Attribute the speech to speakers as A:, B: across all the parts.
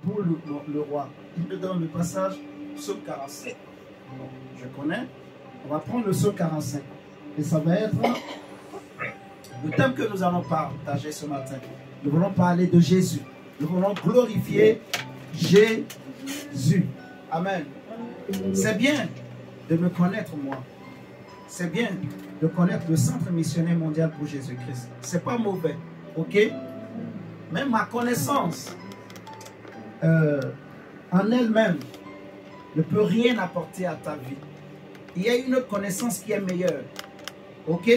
A: pour le roi. Il me donne le passage, psaume 45. Je connais. On va prendre le psaume 45. Et ça va être le thème que nous allons partager ce matin. Nous voulons parler de Jésus. Nous voulons glorifier Jésus. Amen. C'est bien de me connaître moi. C'est bien de connaître le Centre missionnaire mondial pour Jésus-Christ. C'est pas mauvais. Ok? Même ma connaissance en elle-même ne peut rien apporter à ta vie. Il y a une autre connaissance qui est meilleure. Ok?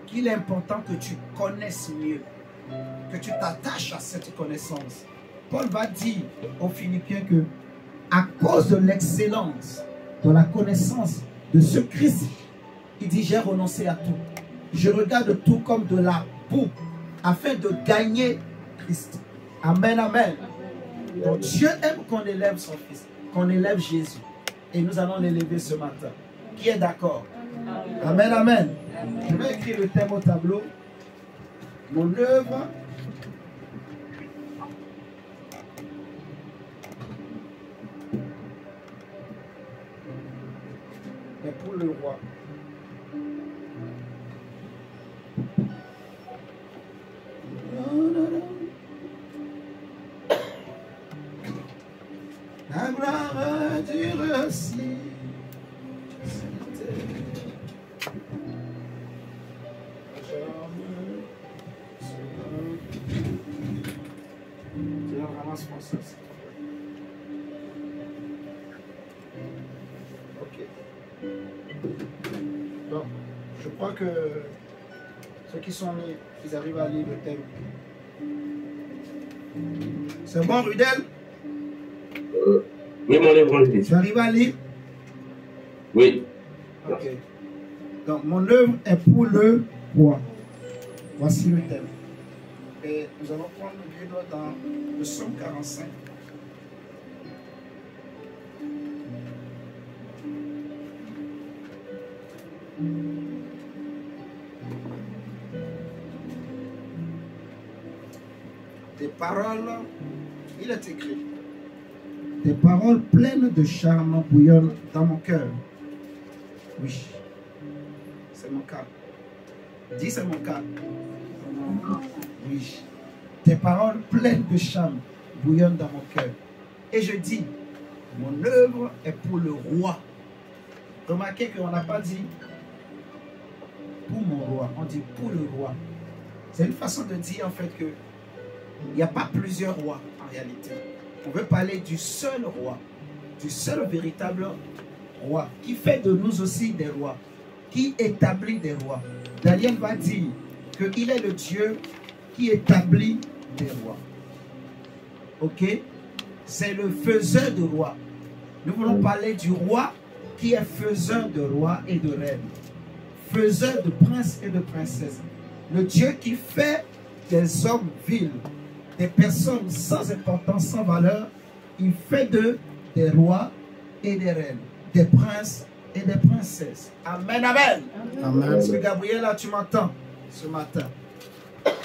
A: Qu'il est important que tu connaisses mieux. Que tu t'attaches à cette connaissance. Paul va dire aux Philippiens que à cause de l'excellence de la connaissance de ce Christ, il dit j'ai renoncé à tout. Je regarde tout comme de la boue afin de gagner Christ. Amen, amen. Donc Dieu aime qu'on élève son Fils, qu'on élève Jésus. Et nous allons l'élever ce matin. Qui est d'accord? Amen, amen. Je vais écrire le thème au tableau. Mon œuvre est pour le roi. La gloire du récit. Ok. Bon, je crois que ceux qui sont nés, ils arrivent à lire le thème. C'est bon, Rudel?
B: Oui, mon évangile.
A: Tu arrives à lire?
B: Oui.
A: Ok. Donc, mon œuvre est pour le roi. Voici le thème. Et nous allons prendre le livre dans le psaume 45. Des paroles, il est écrit. Des paroles pleines de charme bouillonnent dans mon cœur. Oui, c'est mon cas. Dis, c'est mon cas. Oui. Tes paroles pleines de charme bouillonnent dans mon cœur. Et je dis, mon œuvre est pour le roi. Remarquez qu'on n'a pas dit pour mon roi, on dit pour le roi. C'est une façon de dire en fait que il n'y a pas plusieurs rois en réalité. On veut parler du seul roi, du seul véritable roi, qui fait de nous aussi des rois, qui établit des rois. Daniel va dire qu'il est le Dieu qui établit des rois. Ok? C'est le faiseur de rois. Nous voulons parler du roi qui est faiseur de rois et de reines. Faiseur de princes et de princesses. Le Dieu qui fait des hommes vils, des personnes sans importance, sans valeur. Il fait d'eux des rois et des reines, des princes et des princesses. Amen, amen. Amen. Est-ce que Gabriela, tu m'entends ce matin?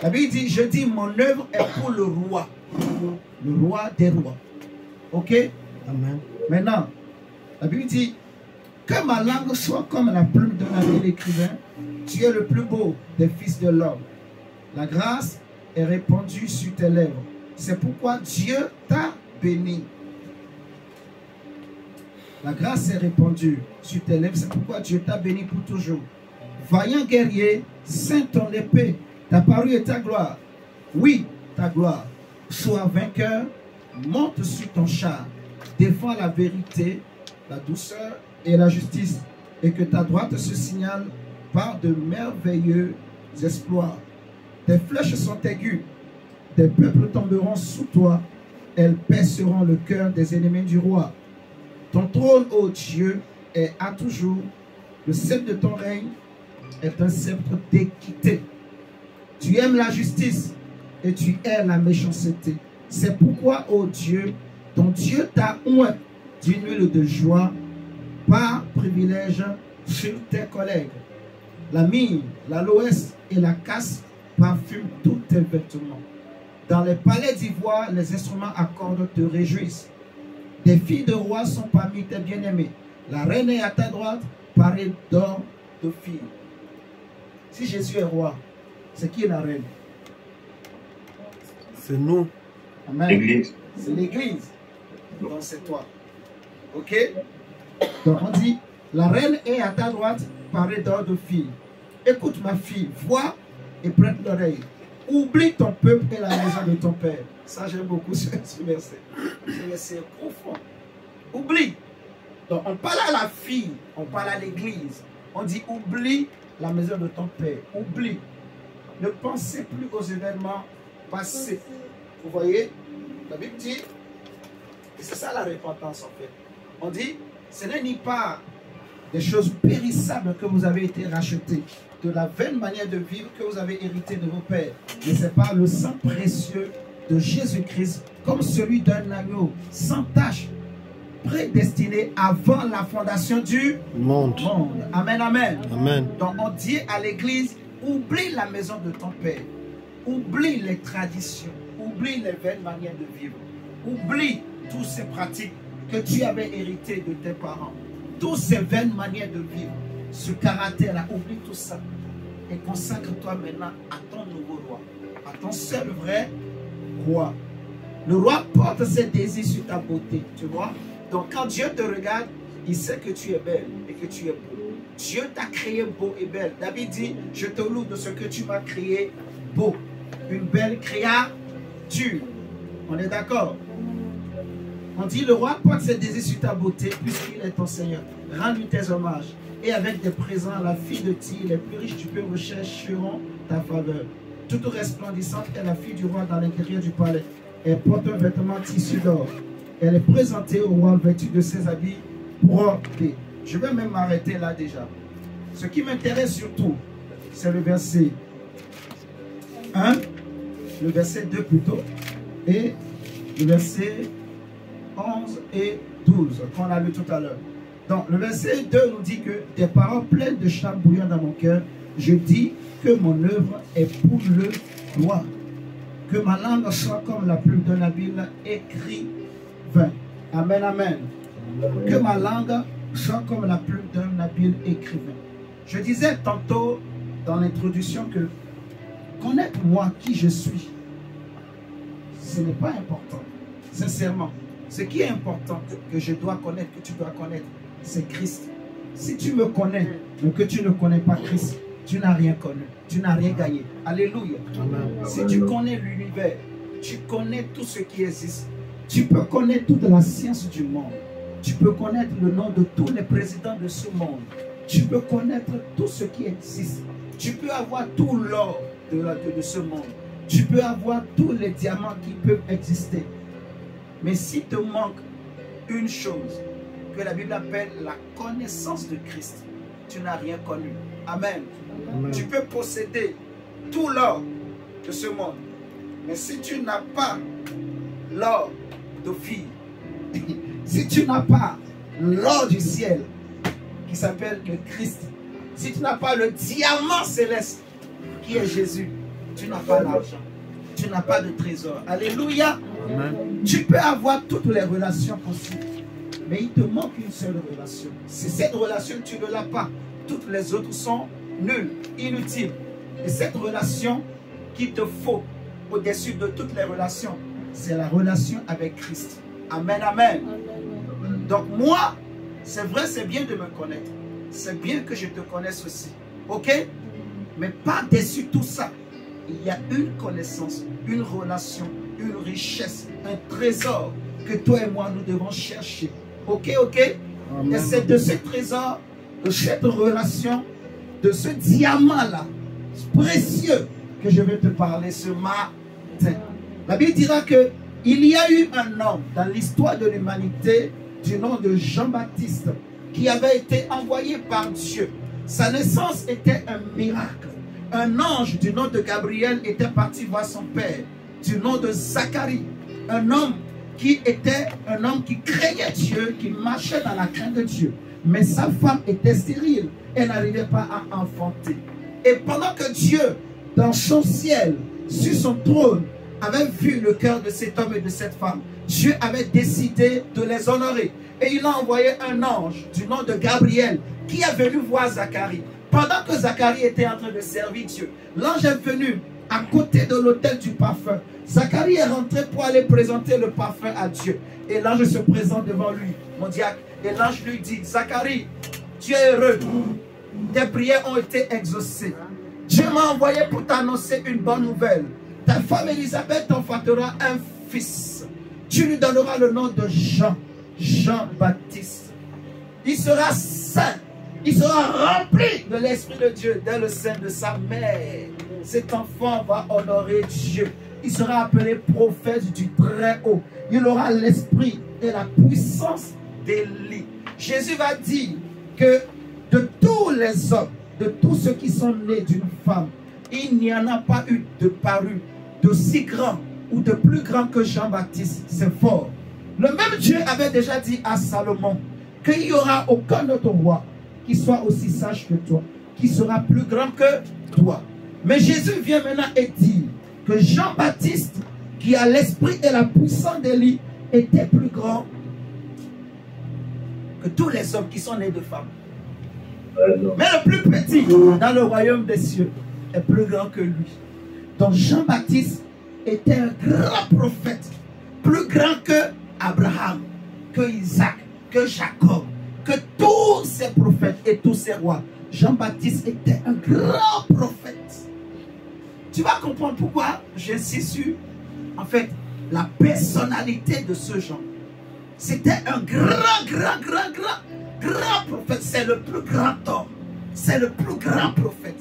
A: La Bible dit, je dis, mon œuvre est pour le roi des rois. Ok? Amen. Maintenant, la Bible dit, que ma langue soit comme la plume d'un habile écrivain, tu es le plus beau des fils de l'homme. La grâce est répandue sur tes lèvres. C'est pourquoi Dieu t'a béni. La grâce est répandue sur tes lèvres. C'est pourquoi Dieu t'a béni pour toujours. Vaillant guerrier, ceins ton épée. Ta parole est ta gloire. Oui, ta gloire. Sois vainqueur, monte sur ton char. Défends la vérité, la douceur et la justice. Et que ta droite se signale par de merveilleux exploits. Tes flèches sont aiguës. Tes peuples tomberont sous toi. Elles perceront le cœur des ennemis du roi. Ton trône, ô Dieu, est à toujours. Le sceptre de ton règne est un sceptre d'équité. Tu aimes la justice et tu hais la méchanceté. C'est pourquoi, ô Dieu, ton Dieu t'a oint d'une huile de joie par privilège sur tes collègues. La myrrhe, l'aloès et la casse parfument tous tes vêtements. Dans les palais d'ivoire, les instruments à cordes te réjouissent. Des filles de rois sont parmi tes bien-aimés. La reine est à ta droite, parée d'or de filles. Si Jésus est roi, c'est qui la reine?
C: C'est nous.
A: Amen.
B: L'église.
A: C'est l'église. Donc c'est toi. Ok? Donc on dit, la reine est à ta droite, parée d'or de filles. Écoute ma fille, vois et prête l'oreille. Oublie ton peuple et la maison de ton père. Ça, j'aime beaucoup ce verset. Ce verset est profond. Oublie. Donc, on parle à la fille, on parle à l'église. On dit, oublie la maison de ton père. Oublie. Ne pensez plus aux événements passés. Vous voyez, la Bible dit, et c'est ça la repentance en fait. On dit, ce n'est ni pas des choses périssables que vous avez été rachetés, de la vaine manière de vivre que vous avez hérité de vos pères, mais c'est par le sang précieux de Jésus-Christ, comme celui d'un agneau sans tache, prédestiné avant la fondation du monde. Amen, amen.
C: Amen.
A: Donc on dit à l'église, oublie la maison de ton père, oublie les traditions, oublie les vaines manières de vivre, oublie toutes ces pratiques que tu avais héritées de tes parents, toutes ces vaines manières de vivre, ce caractère-là, oublie tout ça et consacre-toi maintenant à ton nouveau roi, à ton seul vrai roi. Le roi porte ses désirs sur ta beauté, tu vois. Donc quand Dieu te regarde, il sait que tu es belle et que tu es beau. Dieu t'a créé beau et belle. David dit, je te loue de ce que tu m'as créé beau. Une belle créature. On est d'accord? On dit, le roi porte ses désirs sur ta beauté puisqu'il est ton Seigneur. Rends-lui tes hommages. Et avec des présents, la fille de Tyr, les plus riches du peuple rechercheront ta faveur. Toute resplendissante est la fille du roi dans l'intérieur du palais. Elle porte un vêtement tissu d'or. Elle est présentée au roi vêtue de ses habits brodés. Je vais même m'arrêter là déjà. Ce qui m'intéresse surtout, c'est le verset 1, le verset 2 plutôt, et le verset 11 et 12, qu'on a lu tout à l'heure. Donc, le verset 2 nous dit que des paroles pleines de charme bouillant dans mon cœur, je dis que mon œuvre est pour le roi. Que ma langue soit comme la plume d'un habile écrivain. Amen, amen. Que ma langue soit comme la plume d'un habile écrivain. Je disais tantôt dans l'introduction que connaître moi qui je suis, ce n'est pas important. Sincèrement, ce qui est important que je dois connaître, que tu dois connaître, c'est Christ. Si tu me connais, mais que tu ne connais pas Christ, tu n'as rien connu, tu n'as rien gagné. Alléluia. Amen. Si tu connais l'univers, tu connais tout ce qui existe. Tu peux connaître toute la science du monde. Tu peux connaître le nom de tous les présidents de ce monde. Tu peux connaître tout ce qui existe. Tu peux avoir tout l'or de ce monde. Tu peux avoir tous les diamants qui peuvent exister. Mais s'il te manque une chose que la Bible appelle la connaissance de Christ, tu n'as rien connu. Amen. Amen. Tu peux posséder tout l'or de ce monde. Mais si tu n'as pas l'or de fille, si tu n'as pas l'or du ciel qui s'appelle le Christ, si tu n'as pas le diamant céleste qui est Jésus, tu n'as pas l'argent, tu n'as pas de trésor. Alléluia. Amen. Tu peux avoir toutes les relations possibles, mais il te manque une seule relation. Si cette relation tu ne l'as pas, toutes les autres sont nulles, inutiles. Et cette relation qu'il te faut au-dessus de toutes les relations, c'est la relation avec Christ. Amen, amen. Donc moi, c'est vrai, c'est bien de me connaître. C'est bien que je te connaisse aussi. Ok? Mais par-dessus tout ça, il y a une connaissance, une relation, une richesse, un trésor que toi et moi, nous devons chercher. Ok, ok? Amen. Et c'est de ce trésor, de cette relation, de ce diamant-là, précieux, que je vais te parler ce matin. La Bible dira que il y a eu un homme dans l'histoire de l'humanité du nom de Jean-Baptiste qui avait été envoyé par Dieu. Sa naissance était un miracle. Un ange du nom de Gabriel était parti voir son père, du nom de Zacharie. Un homme qui était un homme qui craignait Dieu, qui marchait dans la crainte de Dieu. Mais sa femme était stérile. Elle n'arrivait pas à enfanter. Et pendant que Dieu, dans son ciel, sur son trône, avait vu le cœur de cet homme et de cette femme, Dieu avait décidé de les honorer. Et il a envoyé un ange du nom de Gabriel qui est venu voir Zacharie. Pendant que Zacharie était en train de servir Dieu, l'ange est venu à côté de l'autel du parfum. Zacharie est rentré pour aller présenter le parfum à Dieu. Et l'ange se présente devant lui, mon diacre. Et l'ange lui dit, Zacharie, tu es heureux. Tes prières ont été exaucées. Dieu m'a envoyé pour t'annoncer une bonne nouvelle. Ta femme Élisabeth t'enfantera un fils. Tu lui donneras le nom de Jean, Jean-Baptiste. Il sera saint. Il sera rempli de l'Esprit de Dieu dès le sein de sa mère. Cet enfant va honorer Dieu. Il sera appelé prophète du Très-Haut. Il aura l'esprit et la puissance d'Élie. Jésus va dire que de tous les hommes, de tous ceux qui sont nés d'une femme, il n'y en a pas eu de paru d'aussi grand ou de plus grand que Jean-Baptiste. C'est fort. Le même Dieu avait déjà dit à Salomon qu'il n'y aura aucun autre roi qui soit aussi sage que toi, qui sera plus grand que toi. Mais Jésus vient maintenant et dit que Jean-Baptiste, qui a l'esprit et la puissance d'Élie, était plus grand que tous les hommes qui sont nés de femmes. Mais le plus petit dans le royaume des cieux est plus grand que lui. Donc Jean-Baptiste était un grand prophète, plus grand que Abraham, que Isaac, que Jacob, que tous ces prophètes et tous ces rois. Jean-Baptiste était un grand prophète. Tu vas comprendre pourquoi j'insiste sur, en fait, la personnalité de ce Jean. C'était un grand prophète. C'est le plus grand homme. C'est le plus grand prophète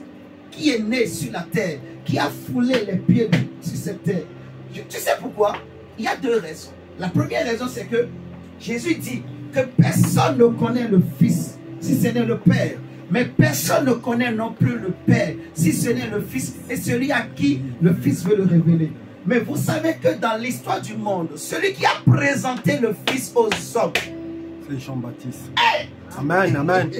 A: qui est né sur la terre, qui a foulé les pieds sur cette terre. Tu sais pourquoi? Il y a deux raisons. La première raison, c'est que Jésus dit que personne ne connaît le Fils si ce n'est le Père. Mais personne ne connaît non plus le Père si ce n'est le Fils et celui à qui le Fils veut le révéler. Mais vous savez que dans l'histoire du monde, celui qui a présenté le Fils aux hommes,
C: c'est Jean-Baptiste.
A: Hey!
C: Amen, amen.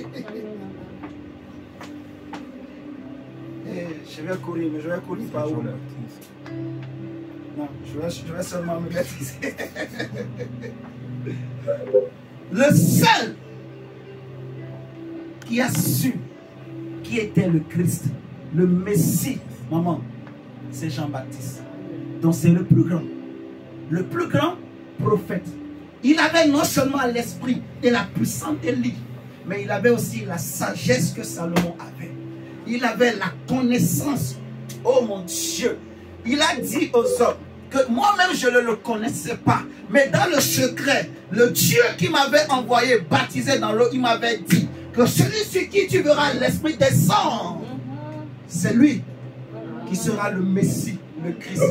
A: Je vais courir, mais je vais courir par où là? Non, je vais seulement me mettre ici. Le seul qui a su qui était le Christ, le Messie, maman, c'est Jean-Baptiste. Donc c'est le plus grand prophète. Il avait non seulement l'esprit et la puissance d'Élie, mais il avait aussi la sagesse que Salomon avait. Il avait la connaissance. Oh mon Dieu. Il a dit aux hommes que moi-même je ne le connaissais pas. Mais dans le secret, le Dieu qui m'avait envoyé baptisé dans l'eau, il m'avait dit que celui sur qui tu verras l'esprit descendre, c'est lui qui sera le Messie, le Christ.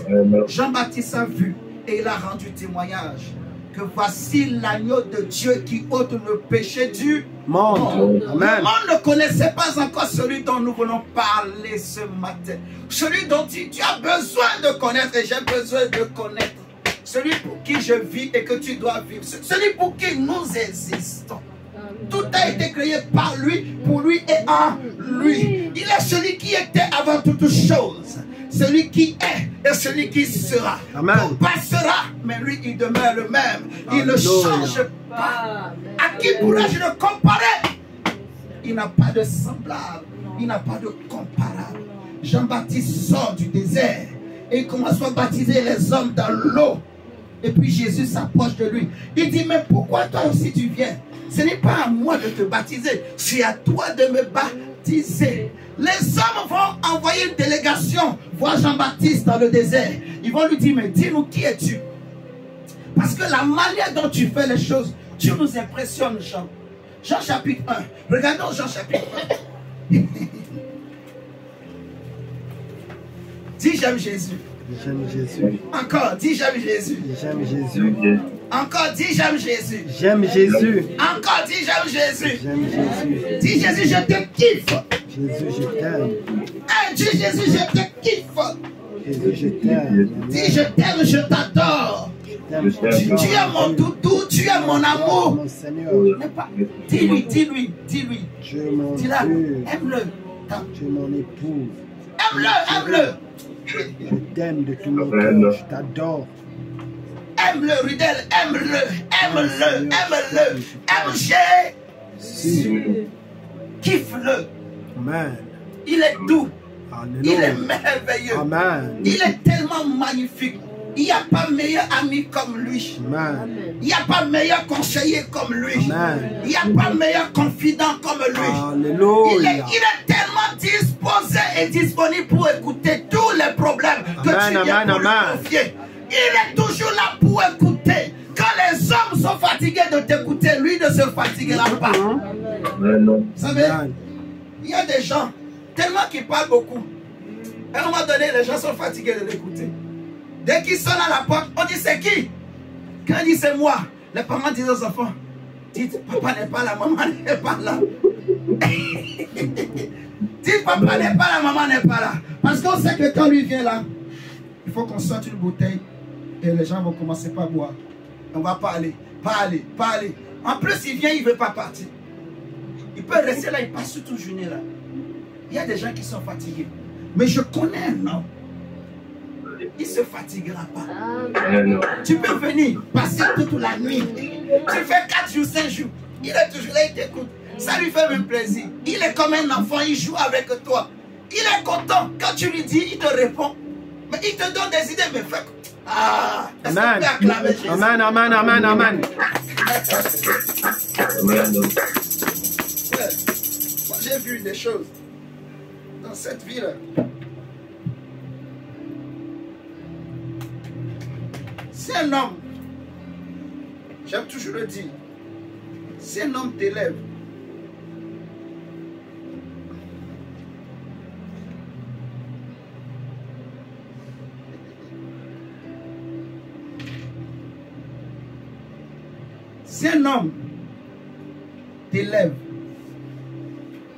A: Jean-Baptiste a vu et il a rendu témoignage que voici l'agneau de Dieu qui ôte le péché du monde. Le monde ne connaissait pas encore celui dont nous voulons parler ce matin. Celui dont tu as besoin de connaître et j'ai besoin de connaître. Celui pour qui je vis et que tu dois vivre. Celui pour qui nous existons. Tout a été créé par lui, pour lui et en lui. Il est celui qui était avant toutes choses. Celui qui est et celui qui sera.
C: Amen.
A: Tout passera, mais lui il demeure le même. Il ne change pas. À qui pourrais-je le comparer? Il n'a pas de semblable. Il n'a pas de comparable. Jean-Baptiste sort du désert et il commence à baptiser les hommes dans l'eau. Et puis Jésus s'approche de lui. Il dit, mais pourquoi toi aussi tu viens? Ce n'est pas à moi de te baptiser, c'est à toi de me baptiser. Les hommes vont envoyer une délégation voir Jean-Baptiste dans le désert. Ils vont lui dire, mais dis-nous qui es-tu? Parce que la manière dont tu fais les choses, tu nous impressionnes, Jean. Jean chapitre 1. Regardons Jean chapitre 1. Dis j'aime Jésus.
C: J'aime Jésus.
A: Encore, dis j'aime Jésus.
C: J'aime Jésus.
A: Encore, dis j'aime Jésus.
C: J'aime Jésus.
A: Encore, dis j'aime Jésus.
C: J'aime Jésus.
A: Dis Jésus, je te kiffe.
C: Jésus, je t'aime.
A: Dis Jésus, je te kiffe.
C: Jésus, je t'aime.
A: Dis je t'aime, je t'adore. Tu es mon doudou, tu es mon amour.
C: Mon Seigneur.
A: Dis-lui, dis-lui, dis-lui.
C: Tu es mon
A: Dis-la,
C: Dieu.
A: aime-le.
C: Tu es mon épouse.
A: Aime-le, aime-le.
C: Je t'aime de tout mon cœur. Je t'adore.
A: Aime-le, Rudel, aime-le, aime-le, aime-le, aime Jésus. Kiffe-le.
C: Amen.
A: Il est doux. Il est
C: Alléluia.
A: merveilleux.
C: Amen.
A: Il est tellement magnifique. Il n'y a pas meilleur ami comme lui.
C: Amen.
A: Il n'y a pas meilleur conseiller comme lui.
C: Amen.
A: Il n'y a pas meilleur confident comme lui.
C: Alléluia.
A: Il est tellement disposé et disponible pour écouter tous les problèmes que tu viens pour lui confier. Il est toujours là pour écouter. Quand les hommes sont fatigués de t'écouter, lui ne se fatiguera pas. Vous savez, il y a des gens, tellement qu'ils parlent beaucoup. À un moment donné, les gens sont fatigués de l'écouter. Dès qu'ils sonnent à la porte, on dit c'est qui? Quand on dit c'est moi, les parents disent aux enfants, dites papa n'est pas là, maman n'est pas là. Dites papa n'est pas là, maman n'est pas là. Parce qu'on sait que quand lui vient là, il faut qu'on sorte une bouteille et les gens vont commencer par boire. On va parler. En plus, il vient, il ne veut pas partir. Il peut rester là, il passe toute une journée là. Il y a des gens qui sont fatigués. Mais je connais un homme. Il ne se fatiguera pas. Tu peux venir passer toute la nuit. Tu fais 4 jours, 5 jours. Il est toujours là, il t'écoute. Ça lui fait même plaisir. Il est comme un enfant, il joue avec toi. Il est content. Quand tu lui dis, il te répond. Mais il te donne des idées, mais fais... Ah,
C: Amen.
A: Jésus?
C: Amen, amen, amen, amen.
A: Moi, j'ai vu des choses dans cette ville. Si un homme, j'aime toujours le dire, si un homme t'élève, si un homme t'élève,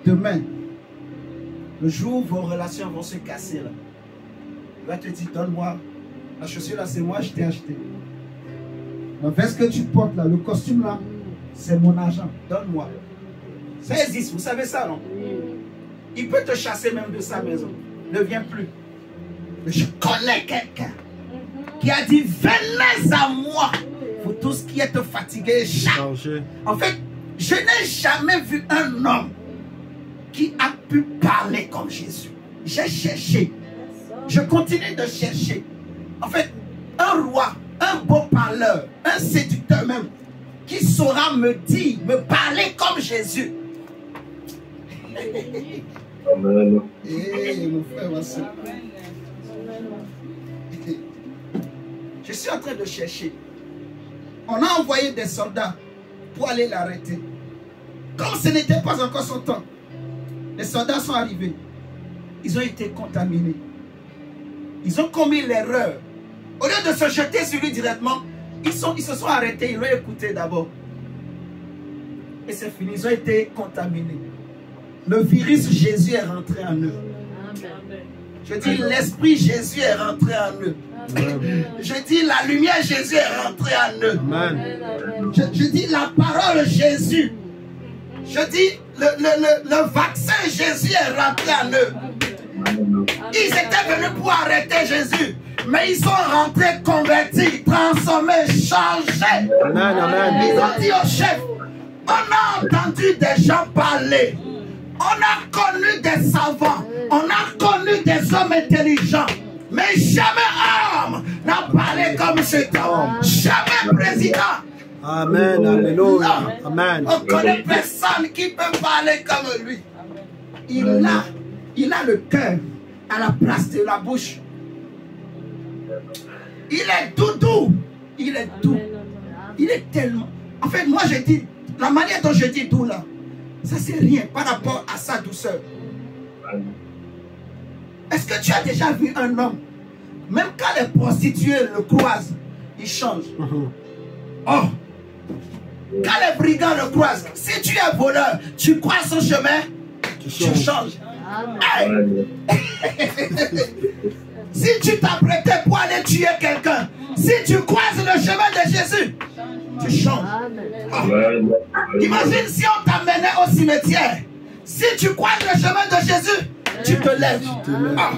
A: demain, le jour où vos relations vont se casser, là, il va te dire, donne-moi, la chaussure là, c'est moi, je t'ai acheté. La veste que tu portes là, le costume là, c'est mon argent, donne-moi. Ça existe, vous savez ça, non? Il peut te chasser même de sa maison, ne viens plus. Mais je connais quelqu'un qui a dit, venez à moi. Vous tous qui êtes fatigués, en fait, je n'ai jamais vu un homme qui a pu parler comme Jésus. J'ai cherché. Je continue de chercher. En fait, un roi, un beau parleur, un séducteur même, qui saura me dire, me parler comme Jésus.
B: Amen.
A: Eh, mon frère, ma soeur. Je suis en train de chercher. On a envoyé des soldats pour aller l'arrêter. Comme ce n'était pas encore son temps, les soldats sont arrivés. Ils ont été contaminés. Ils ont commis l'erreur. Au lieu de se jeter sur lui directement, ils se sont arrêtés, ils l'ont écouté d'abord. Et c'est fini, ils ont été contaminés. Le virus Jésus est rentré en eux. Je dis l'esprit Jésus est rentré en eux. Je dis la lumière Jésus est rentrée en eux. Je dis la parole Jésus. Je dis le vaccin Jésus est rentré en eux. Ils étaient venus pour arrêter Jésus, mais ils sont rentrés convertis, transformés, changés. Ils ont dit au chef, on a entendu des gens parler, on a connu des savants, on a connu des hommes intelligents. Mais jamais homme n'a parlé comme cet homme. Jamais président.
C: Amen, alléluia. Amen.
A: On ne connaît personne qui peut parler comme lui. Il a le cœur à la place de la bouche. Il est doudou. Il est doux. Il est tellement... En fait, moi je dis, la manière dont je dis doux là, ça c'est rien par rapport à sa douceur. Est-ce que tu as déjà vu un homme, même quand les prostituées le croisent, il change? Oh! Quand les brigands le croisent, si tu es voleur, tu croises son chemin, tu changes. Hey! Si tu t'apprêtais pour aller tuer quelqu'un, si tu croises le chemin de Jésus, tu changes. Oh. Imagine si on t'amenait au cimetière. Si tu croises le chemin de Jésus, tu te lèves. Ah.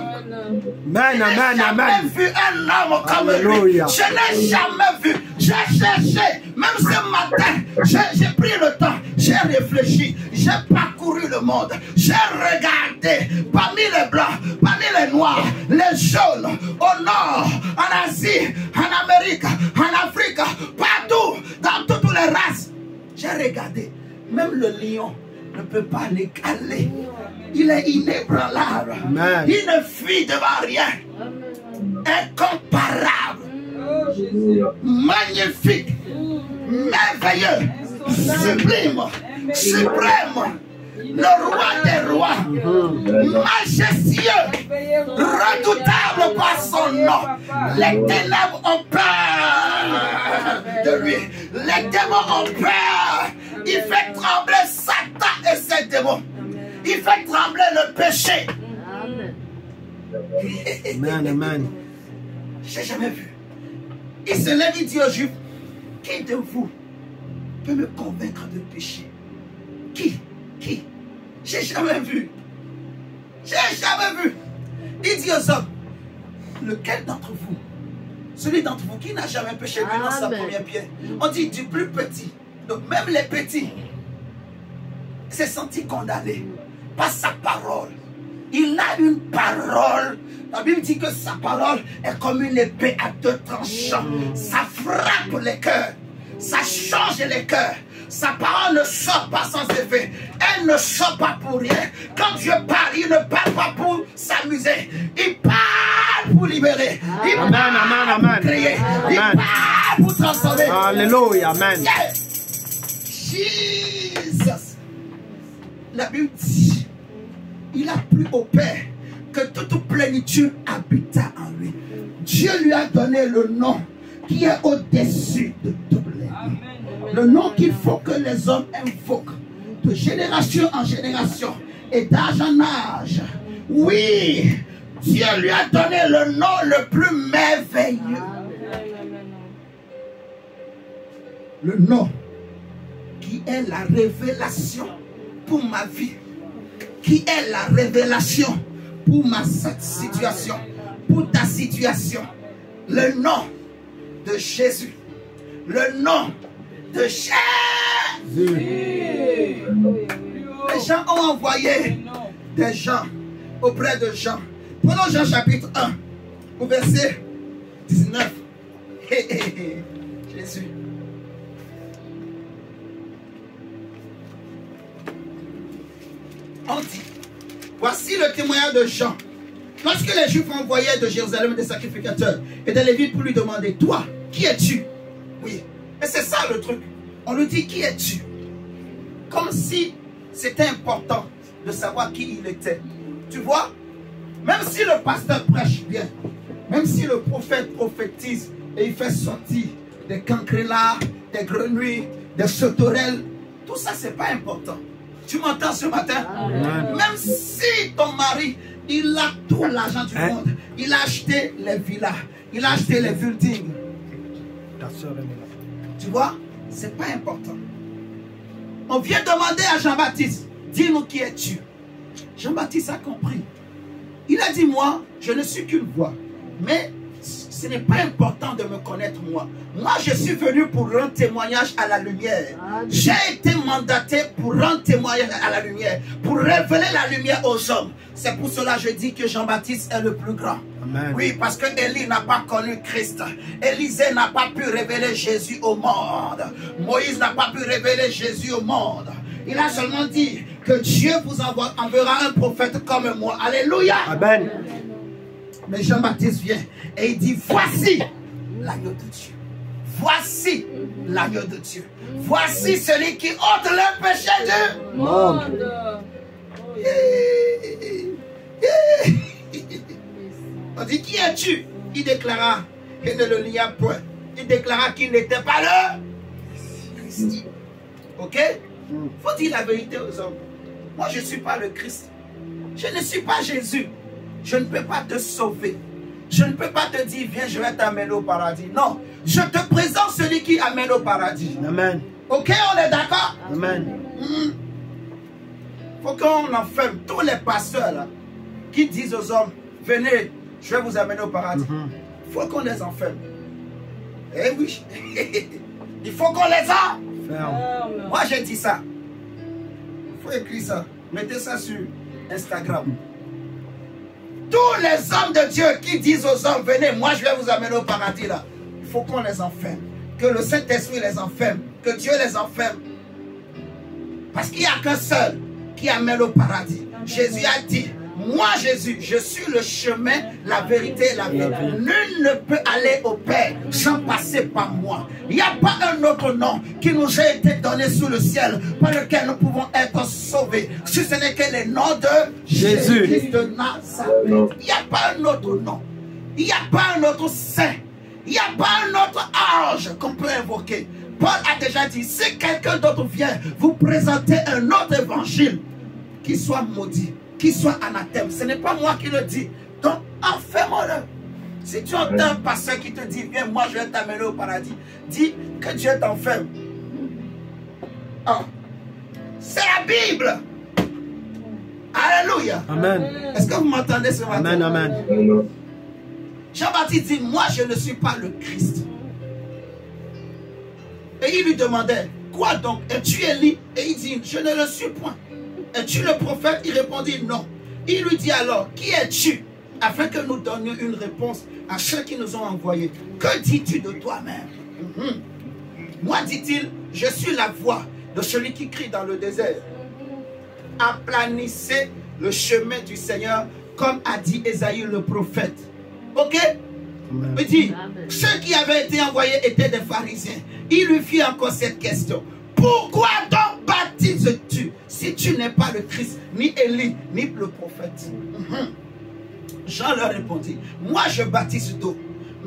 C: Amen, amen,
A: J'ai
C: amen.
A: jamais vu un homme comme lui.
C: Alléluia.
A: Je n'ai jamais vu. J'ai cherché. Même ce matin, j'ai pris le temps. J'ai réfléchi. J'ai parcouru le monde. J'ai regardé parmi les blancs, parmi les noirs, les jaunes, au nord, en Asie, en Amérique, en Afrique, partout, dans toutes les races. J'ai regardé. Même le lion ne peut pas l'égaler. Il est inébranlable.
C: Amen.
A: Il ne fuit devant rien. Incomparable. Magnifique. Merveilleux. Sublime. Suprême. Le roi des rois. Majestueux. Redoutable par son nom. Les ténèbres ont peur de lui. Les démons ont peur. Il fait trembler Satan et ses démons. Il fait trembler le péché.
C: Amen, amen.
A: J'ai jamais vu. Il se lève, il dit aux Juifs, qui de vous peut me convaincre de péché? Qui? J'ai jamais vu. J'ai jamais vu. Il dit aux hommes, lequel d'entre vous, celui d'entre vous qui n'a jamais péché, lui lance sa première pierre. On dit du plus petit. Donc même les petits s'est senti condamné par sa parole. Il a une parole. La Bible dit que sa parole est comme une épée à deux tranchants. Ça frappe les cœurs. Ça change les cœurs. Sa parole ne sort pas sans effet. Elle ne sort pas pour rien. Quand Dieu parle, il ne parle pas pour s'amuser. Il parle pour libérer. Il
C: Amen,
A: parle
C: amen,
A: pour
C: amen.
A: créer. Il
C: Amen.
A: parle pour transformer.
C: Alléluia, amen.
A: Yeah. Jesus. La Bible dit, il a plu au Père que toute plénitude habita en lui. Dieu lui a donné le nom qui est au-dessus de tous les noms. Le nom qu'il faut que les hommes invoquent de génération en génération et d'âge en âge. Oui, Dieu lui a donné le nom le plus merveilleux. Le nom qui est la révélation pour ma vie, qui est la révélation pour ma situation, pour ta situation. Le nom de Jésus, le nom de Jésus. Les gens ont envoyé des gens auprès de Jean. Prenons Jean chapitre 1, au verset 19. Jésus. On dit, voici le témoignage de Jean. Lorsque les Juifs envoyaient de Jérusalem des sacrificateurs et des Lévites pour lui demander, toi, qui es-tu? Oui, et c'est ça le truc. On lui dit, qui es-tu? Comme si c'était important de savoir qui il était. Tu vois, même si le pasteur prêche bien, même si le prophète prophétise et il fait sortir des cancrelats, des grenouilles, des sauterelles, tout ça, c'est pas important. Tu m'entends ce matin? Amen. Même si ton mari, il a tout l'argent du monde, il a acheté les villas, il a acheté les buildings.
C: Ta soeur est là.
A: Tu vois, c'est pas important. On vient demander à Jean-Baptiste, dis-nous qui es-tu? Jean-Baptiste a compris. Il a dit, moi, je ne suis qu'une voix. Mais ce n'est pas important de me connaître moi. Moi, je suis venu pour rendre témoignage à la lumière. J'ai été mandaté pour rendre témoignage à la lumière, pour révéler la lumière aux hommes. C'est pour cela que je dis que Jean-Baptiste est le plus grand.
C: Amen.
A: Oui, parce que Élie n'a pas connu Christ. Élisée n'a pas pu révéler Jésus au monde. Moïse n'a pas pu révéler Jésus au monde. Il a seulement dit que Dieu vous enverra un prophète comme moi. Alléluia.
C: Amen.
A: Mais Jean-Baptiste vient et il dit, voici l'agneau de Dieu. Voici l'agneau de Dieu. Voici celui qui ôte le péché du monde. On dit, qui es-tu? Il déclara, et ne le lia point. Il déclara qu'il n'était pas le Christ. Ok? Faut dire la vérité aux hommes. Moi, je ne suis pas le Christ. Je ne suis pas Jésus. Je ne peux pas te sauver. Je ne peux pas te dire, viens, je vais t'amener au paradis. Non, je te présente celui qui amène au paradis.
C: Amen.
A: Ok, on est d'accord?
C: Amen.
A: Faut qu'on enferme tous les pasteurs là. qui disent aux hommes, venez, je vais vous amener au paradis. Il faut qu'on les enferme. Eh oui, il faut qu'on les enferme. Moi, j'ai dit ça. Il faut écrire ça. Mettez ça sur Instagram. Tous les hommes de Dieu qui disent aux hommes, venez, moi je vais vous amener au paradis là. Il faut qu'on les enferme. Que le Saint-Esprit les enferme. Que Dieu les enferme. Parce qu'il n'y a qu'un seul qui amène au paradis. Jésus a dit, moi Jésus, je suis le chemin, la vérité et la vie. Nul ne peut aller au Père sans passer par moi. Il n'y a pas un autre nom qui nous a été donné sous le ciel par lequel nous pouvons être sauvés. Si ce n'est que le nom de Jésus de Nazareth. Il n'y a pas un autre nom. Il n'y a pas un autre saint. Il n'y a pas un autre ange qu'on peut invoquer. Paul a déjà dit, si quelqu'un d'autre vient vous présenter un autre évangile, qu'il soit maudit, qu'il soit anathème. Ce n'est pas moi qui le dis. Donc, enferme-le. Si tu entends un pasteur qui te dit, viens, moi je vais t'amener au paradis, dis que Dieu t'enferme. Oh. C'est la Bible. Alléluia.
C: Amen.
A: Est-ce que vous m'entendez ce matin?
C: Amen, amen.
A: Jean-Baptiste dit, moi je ne suis pas le Christ. Et il lui demandait, quoi donc? Es-tu Élie? Et il dit, je ne le suis point. Es-tu le prophète? Il répondit non. Il lui dit alors, qui es-tu? Afin que nous donnions une réponse à ceux qui nous ont envoyés. Que dis-tu de toi-même? Moi, dit-il, je suis la voix de celui qui crie dans le désert. Aplanissez le chemin du Seigneur, comme a dit Ésaïe le prophète. Ok? Il dit, ceux qui avaient été envoyés étaient des pharisiens. Il lui fit encore cette question. Pourquoi donc baptises-tu si tu n'es pas le Christ, ni Élie, ni le prophète? Jean leur répondit, moi je baptise d'eau,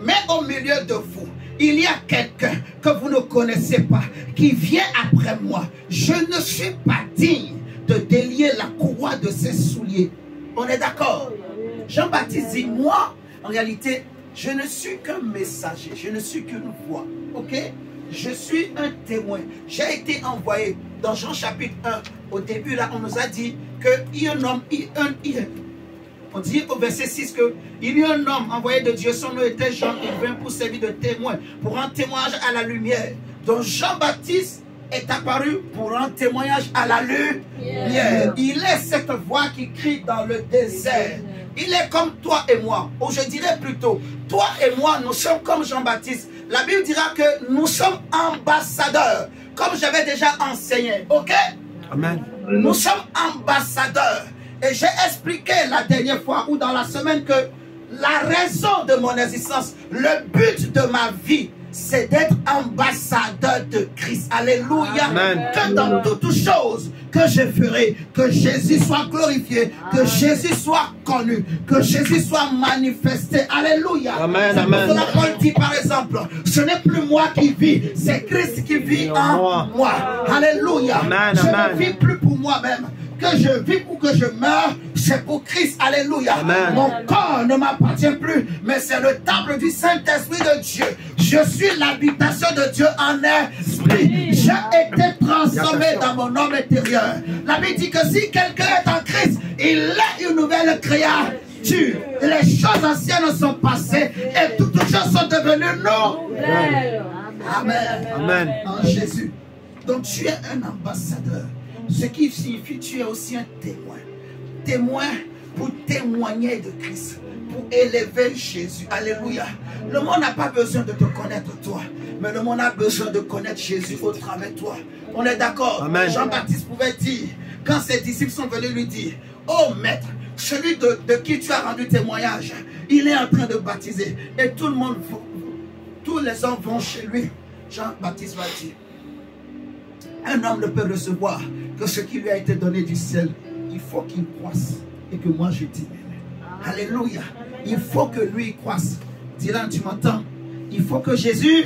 A: mais au milieu de vous, il y a quelqu'un que vous ne connaissez pas, qui vient après moi. Je ne suis pas digne de délier la courroie de ses souliers. On est d'accord? Jean-Baptiste dit, moi, en réalité, je ne suis qu'un messager, je ne suis qu'une voix. Ok? Je suis un témoin. J'ai été envoyé dans Jean chapitre 1. Au début, là, on nous a dit qu'il y a un homme, on dit au verset 6 qu'il y a un homme envoyé de Dieu. Son nom était Jean. Il vint pour servir de témoin, pour rendre témoignage à la lumière. Donc Jean-Baptiste est apparu pour rendre témoignage à la lumière. Il est cette voix qui crie dans le désert. Il est comme toi et moi. Ou je dirais plutôt, toi et moi, nous sommes comme Jean-Baptiste. La Bible dira que nous sommes ambassadeurs, comme j'avais déjà enseigné. Ok? Amen. Nous sommes ambassadeurs. Et j'ai expliqué la dernière fois ou dans la semaine que la raison de mon existence, le but de ma vie, c'est d'être ambassadeur de Christ. Alléluia. Amen. Que dans toutes choses que je ferai, que Jésus soit glorifié, que Jésus soit connu, que Jésus soit manifesté. Alléluia. Amen. Amen. Pour cela, Paul dit par exemple, ce n'est plus moi qui vis, c'est Christ qui vit en moi. Alléluia. Amen. Je ne vis plus pour moi-même. Que je vis ou que je meurs, c'est pour Christ. Alléluia. Amen. Mon corps ne m'appartient plus, mais c'est le temple du Saint-Esprit de Dieu. Je suis l'habitation de Dieu en esprit. J'ai été transformé dans mon homme intérieur. La Bible dit que si quelqu'un est en Christ, il est une nouvelle créature. Les choses anciennes sont passées et toutes choses sont devenues nouvelles. Amen. Amen. En Jésus. Donc tu es un ambassadeur. Ce qui signifie que tu es aussi un témoin. Témoin pour témoigner de Christ. Pour élever Jésus. Alléluia. Le monde n'a pas besoin de te connaître toi. Mais le monde a besoin de connaître Jésus au travers de toi. On est d'accord? Jean-Baptiste pouvait dire, quand ses disciples sont venus lui dire, oh maître, celui de qui tu as rendu témoignage, il est en train de baptiser. Et tout le monde, tous les hommes vont chez lui. Jean-Baptiste va dire, un homme ne peut recevoir que ce qui lui a été donné du ciel. Il faut qu'il croisse et que moi je diminue. Alléluia. Il faut que lui croisse. Dylan, tu m'entends? Il faut que Jésus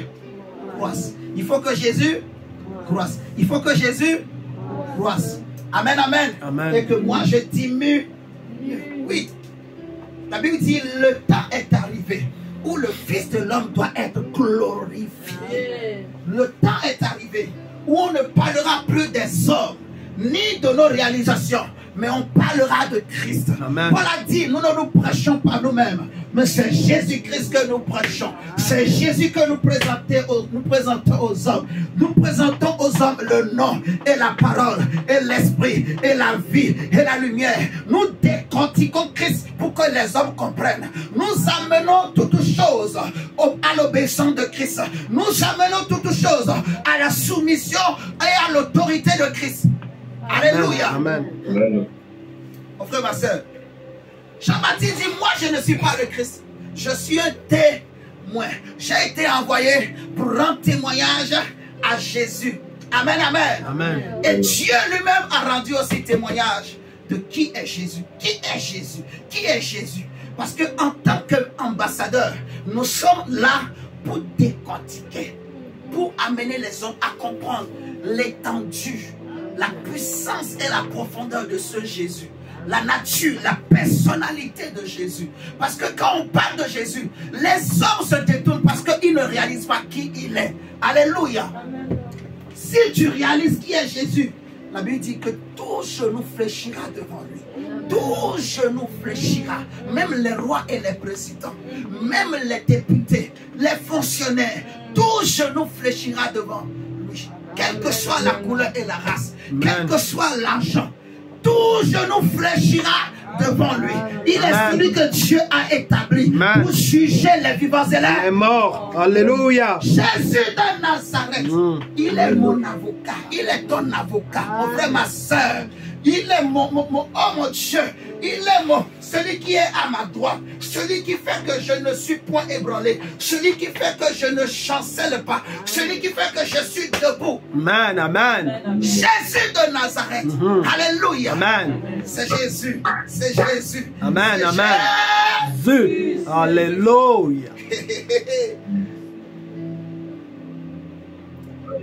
A: croisse. Il faut que Jésus croisse. Il faut que Jésus croisse. Amen, amen. Amen. Et que moi je diminue. Oui. La Bible dit le temps est arrivé où le Fils de l'homme doit être glorifié. Le temps est arrivé où on ne parlera plus des hommes, ni de nos réalisations, mais on parlera de Christ.
C: Amen.
A: Paul a dit, nous ne nous prêchons pas nous-mêmes, mais c'est Jésus-Christ que nous prêchons. C'est Jésus que nous présentons aux hommes. Nous présentons aux hommes le nom et la parole et l'esprit et la vie et la lumière. Nous décortiquons Christ pour que les hommes comprennent. Nous amenons toutes choses à l'obéissance de Christ. Nous amenons toutes choses à la soumission et à l'autorité de Christ. Alléluia.
C: Amen.
A: Mon frère, ma soeur, Jean-Baptiste dit, moi je ne suis pas le Christ. Je suis un témoin. J'ai été envoyé pour rendre témoignage à Jésus. Amen, amen.
C: Amen.
A: Et Dieu lui-même a rendu aussi témoignage de qui est Jésus. Qui est Jésus? Qui est Jésus? Parce qu'en tant qu'ambassadeur, nous sommes là pour décortiquer, pour amener les hommes à comprendre l'étendue, la puissance et la profondeur de ce Jésus. La nature, la personnalité de Jésus. Parce que quand on parle de Jésus, les hommes se détournent parce qu'ils ne réalisent pas qui il est. Alléluia. Si tu réalises qui est Jésus, la Bible dit que tout genou fléchira devant lui. Tout genou fléchira. Même les rois et les présidents, même les députés, les fonctionnaires, tout genou fléchira devant lui. Quelle que soit la couleur et la race, quel que soit l'argent, tout genou fléchira devant lui. Il est celui que Dieu a établi pour juger les vivants et les morts.
C: Alléluia.
A: Jésus de Nazareth, il est mon avocat, il est ton avocat, mon frère, ma soeur. Il est mon Dieu, il est celui qui est à ma droite, celui qui fait que je ne suis point ébranlé, celui qui fait que je ne chancelle pas, celui qui fait que je suis debout.
C: Amen, amen.
A: Jésus de Nazareth, alléluia.
C: Amen.
A: C'est Jésus, c'est Jésus.
C: Amen, amen. Jésus, alléluia.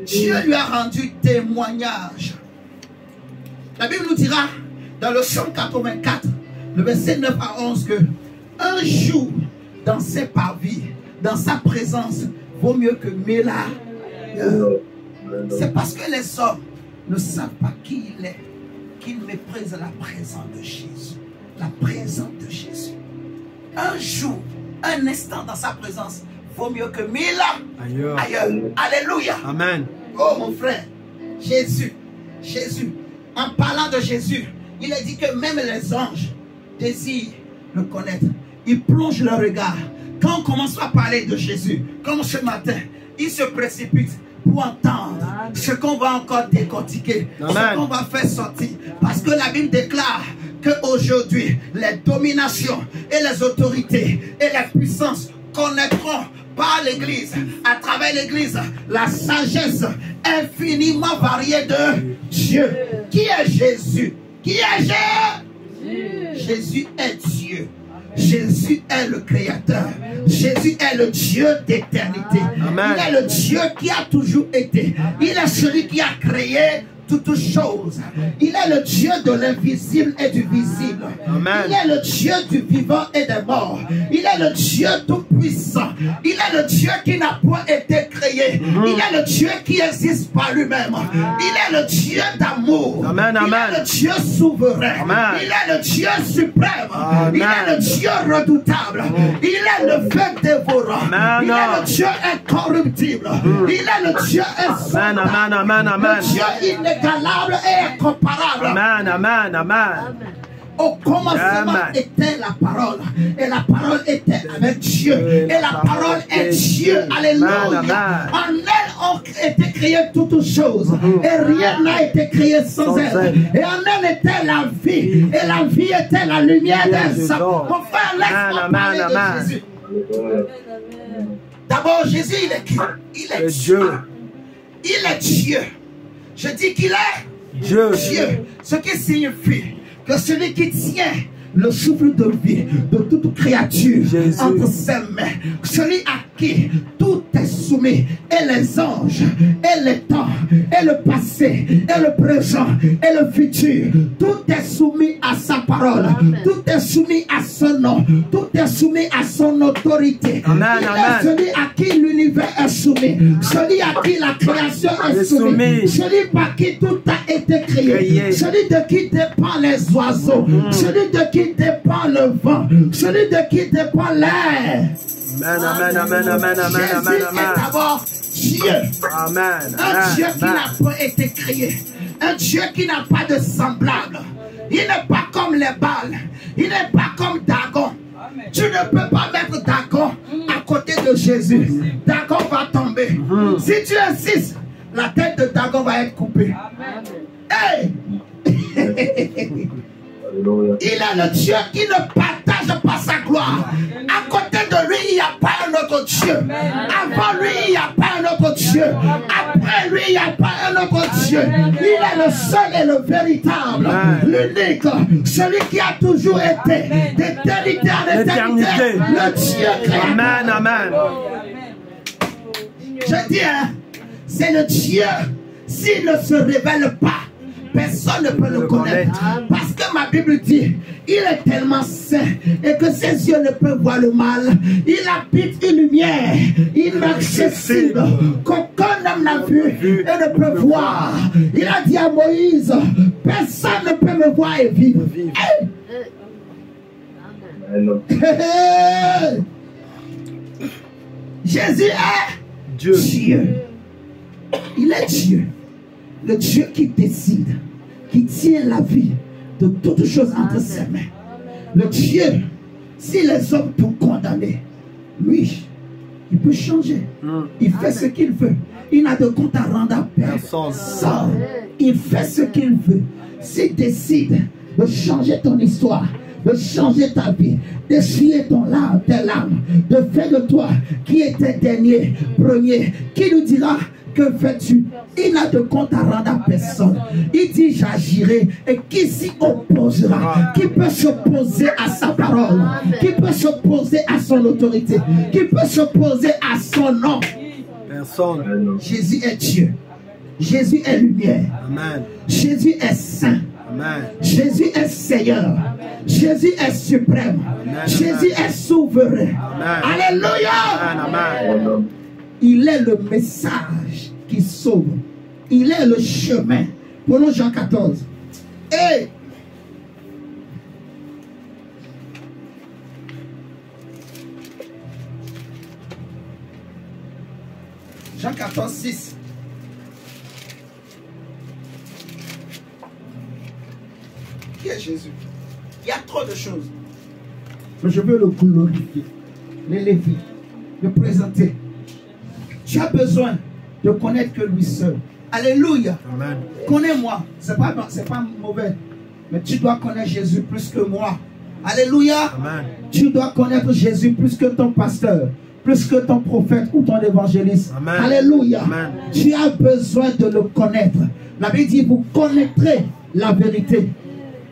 A: Dieu lui a rendu témoignage. La Bible nous dira dans le Psaume 84, le verset 9 à 11, que un jour dans ses parvis, dans sa présence, vaut mieux que 1000 ans. C'est parce que les hommes ne savent pas qui il est qu'ils méprisent la présence de Jésus. La présence de Jésus. Un jour, un instant dans sa présence, vaut mieux que 1000 ans ailleurs. Alléluia.
C: Amen.
A: Oh mon frère, Jésus, Jésus. En parlant de Jésus, il a dit que même les anges désirent le connaître. Ils plongent leur regard. Quand on commence à parler de Jésus, comme ce matin, ils se précipitent pour entendre ce qu'on va encore décortiquer, ce qu'on va faire sortir. Parce que la Bible déclare qu'aujourd'hui, les dominations et les autorités et les puissances connaîtront par l'Église, à travers l'Église, la sagesse infiniment variée de Dieu. Qui est Jésus? Qui est Jésus? Jésus est Dieu. Jésus est le Créateur. Jésus est le Dieu d'éternité. Il est le Dieu qui a toujours été. Il est celui qui a créé toutes choses. Il est le Dieu de l'invisible et du visible. Il est le Dieu du vivant et des morts. Il est le Dieu tout-puissant. Il est le Dieu qui n'a point été créé. Il est le Dieu qui existe par lui-même. Il est le Dieu d'amour. Il est le Dieu souverain. Il est le Dieu suprême. Il est le Dieu redoutable. Il est le feu dévorant. Il est le Dieu incorruptible. Il est le Dieu insondable. Le Dieu inégalable et incomparable.
C: Amen, amen, amen.
A: Au commencement était la parole, et la parole était avec Dieu, et la parole est Dieu. Alléluia. En elle ont été créées toutes choses, et rien n'a été créé sans elle. Et en elle était la vie, et la vie était la lumière des hommes. Mon frère, laisse-moi parler de Jésus. D'abord, Jésus, il est qui? Il est Dieu. Il est Dieu. Je dis qu'il est Dieu. Ce qui signifie que celui qui tient le souffle de vie de toute créature entre ses mains, celui à qui tout est soumis, et les anges, et les temps, et le passé, et le présent, et le futur. Tout est soumis à sa parole.
D: Amen.
A: Tout est soumis à son nom. Tout est soumis à son autorité.
C: Amen,
A: Il est
C: amen.
A: celui à qui l'univers est soumis. Celui à qui la création est soumise. Celui par qui tout a été créé. Celui de qui dépend les oiseaux. Celui de qui dépend le vent. Celui de qui dépend l'air.
C: Amen, amen, amen, amen, amen,
A: Jésus
C: amen,
A: est
C: amen.
A: d'abord Dieu.
C: Amen,
A: Un Dieu qui
C: amen.
A: n'a pas été créé. Un Dieu qui n'a pas de semblable. Il n'est pas comme les Baals. Il n'est pas comme Dagon. Tu ne peux pas mettre Dagon à côté de Jésus. Dagon va tomber. Si tu insistes, la tête de Dagon va être coupée. Hey!
B: Alléluia.
A: Il est le Dieu qui ne partage pas sa gloire. À côté de lui, il n'y a pas un autre Dieu. Avant lui, il n'y a pas un autre Dieu. Après lui, il n'y a pas un autre Dieu. Il est le seul et le véritable. L'unique. Celui qui a toujours été d'éternité en éternité.
C: L'éternité.
A: Le Dieu créateur.
C: Amen, amen.
A: Je dis, hein, c'est le Dieu. S'il ne se révèle pas, personne ne peut le connaître. Parce que ma Bible dit, il est tellement saint et que ses yeux ne peuvent voir le mal. Il habite une lumière inaccessible qu'aucun homme n'a vu et ne peut voir. Il a dit à Moïse, personne ne peut me voir et vivre. Hey!
B: Amen.
A: Hey! Jésus est
C: Dieu.
A: Dieu. Il est Dieu. Le Dieu qui décide, qui tient la vie de toutes choses entre ses mains. Le Dieu, si les hommes t'ont condamné, lui, il peut changer. Il fait ce qu'il veut. Il n'a de compte à rendre à
C: Personne.
A: personne. Il fait ce qu'il veut. S'il décide de changer ton histoire, de changer ta vie, d'essuyer tes larmes, de faire de toi qui était dernier, premier, qui nous dira que fais-tu? Il n'a de compte à rendre à personne. Il dit j'agirai. Et qui s'y opposera? Qui peut s'opposer à sa parole? Qui peut s'opposer à son autorité? Qui peut s'opposer à son nom?
C: Personne.
B: Amen.
A: Jésus est Dieu. Jésus est lumière.
C: Amen.
A: Jésus est saint.
C: Amen.
A: Jésus est Seigneur. Jésus est suprême. Jésus est souverain. Alléluia.
C: Amen, amen.
B: Amen.
A: Il est le message qui sauve. Il est le chemin. Prenons Jean 14. Et Jean 14, 6. Qui est Jésus? Il y a trop de choses. Mais je veux le glorifier, l'élever, le présenter. Tu as besoin de connaître que lui seul. Alléluia.
C: Amen.
A: Connais-moi. C'est pas mauvais. Mais tu dois connaître Jésus plus que moi. Alléluia.
C: Amen.
A: Tu dois connaître Jésus plus que ton pasteur, plus que ton prophète ou ton évangéliste.
C: Amen.
A: Alléluia.
C: Amen.
A: Tu as besoin de le connaître. La Bible dit, vous connaîtrez la vérité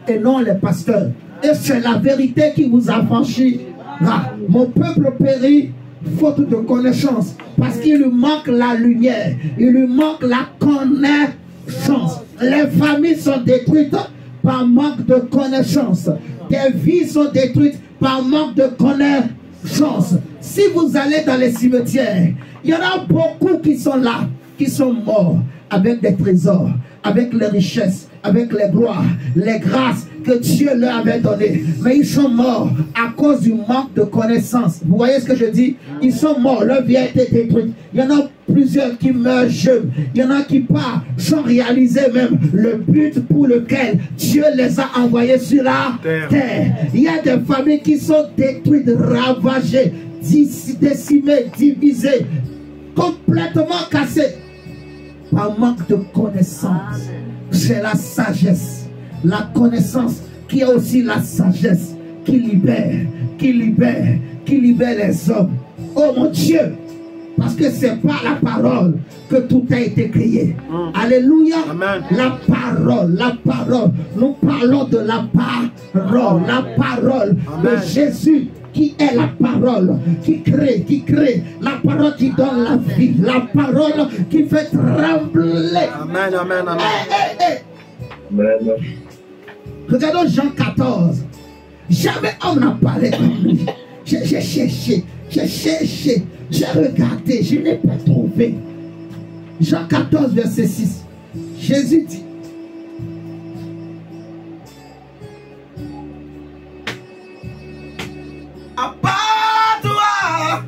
A: et non les pasteurs. Et c'est la vérité qui vous affranchira. Mon peuple périt faute de connaissance, parce qu'il lui manque la lumière, il lui manque la connaissance. Les familles sont détruites par manque de connaissance. Des vies sont détruites par manque de connaissance. Si vous allez dans les cimetières, il y en a beaucoup qui sont là, qui sont morts avec des trésors, avec les richesses, avec les gloires, les grâces que Dieu leur avait données. Mais ils sont morts à cause du manque de connaissance. Vous voyez ce que je dis? Ils sont morts, leur vie a été détruite. Il y en a plusieurs qui meurent jeunes. Il y en a qui partent sans réaliser même le but pour lequel Dieu les a envoyés sur la terre. Il y a des familles qui sont détruites, ravagées, décimées, divisées, complètement cassées par manque de connaissance. C'est la sagesse, la connaissance qui est aussi la sagesse qui libère, qui libère, qui libère les hommes. Oh mon Dieu, parce que c'est par la parole que tout a été créé. Alléluia.
C: Amen.
A: La parole, la parole. Nous parlons de la parole de
C: Amen.
A: Jésus qui est la parole, qui crée, la parole qui donne la vie, la parole qui fait trembler.
C: Amen, amen, amen.
B: Amen.
A: Regardons Jean 14. Jamais homme n'a parlé comme lui. J'ai cherché, j'ai regardé, je n'ai pas trouvé. Jean 14, verset 6. Jésus dit, à part toi,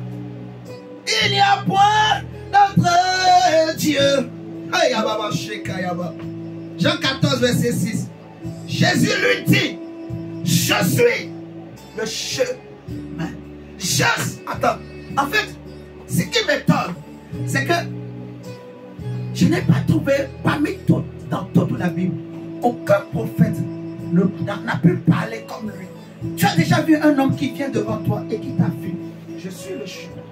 A: il n'y a point d'autre Dieu. Jean 14, verset 6. Jésus lui dit, je suis le chemin. Attends, en fait, ce qui m'étonne, c'est que je n'ai pas trouvé parmi tout, dans toute la Bible, aucun prophète n'a pu parler comme lui. Tu as déjà vu un homme qui vient devant toi et qui t'affirme, je suis le chemin.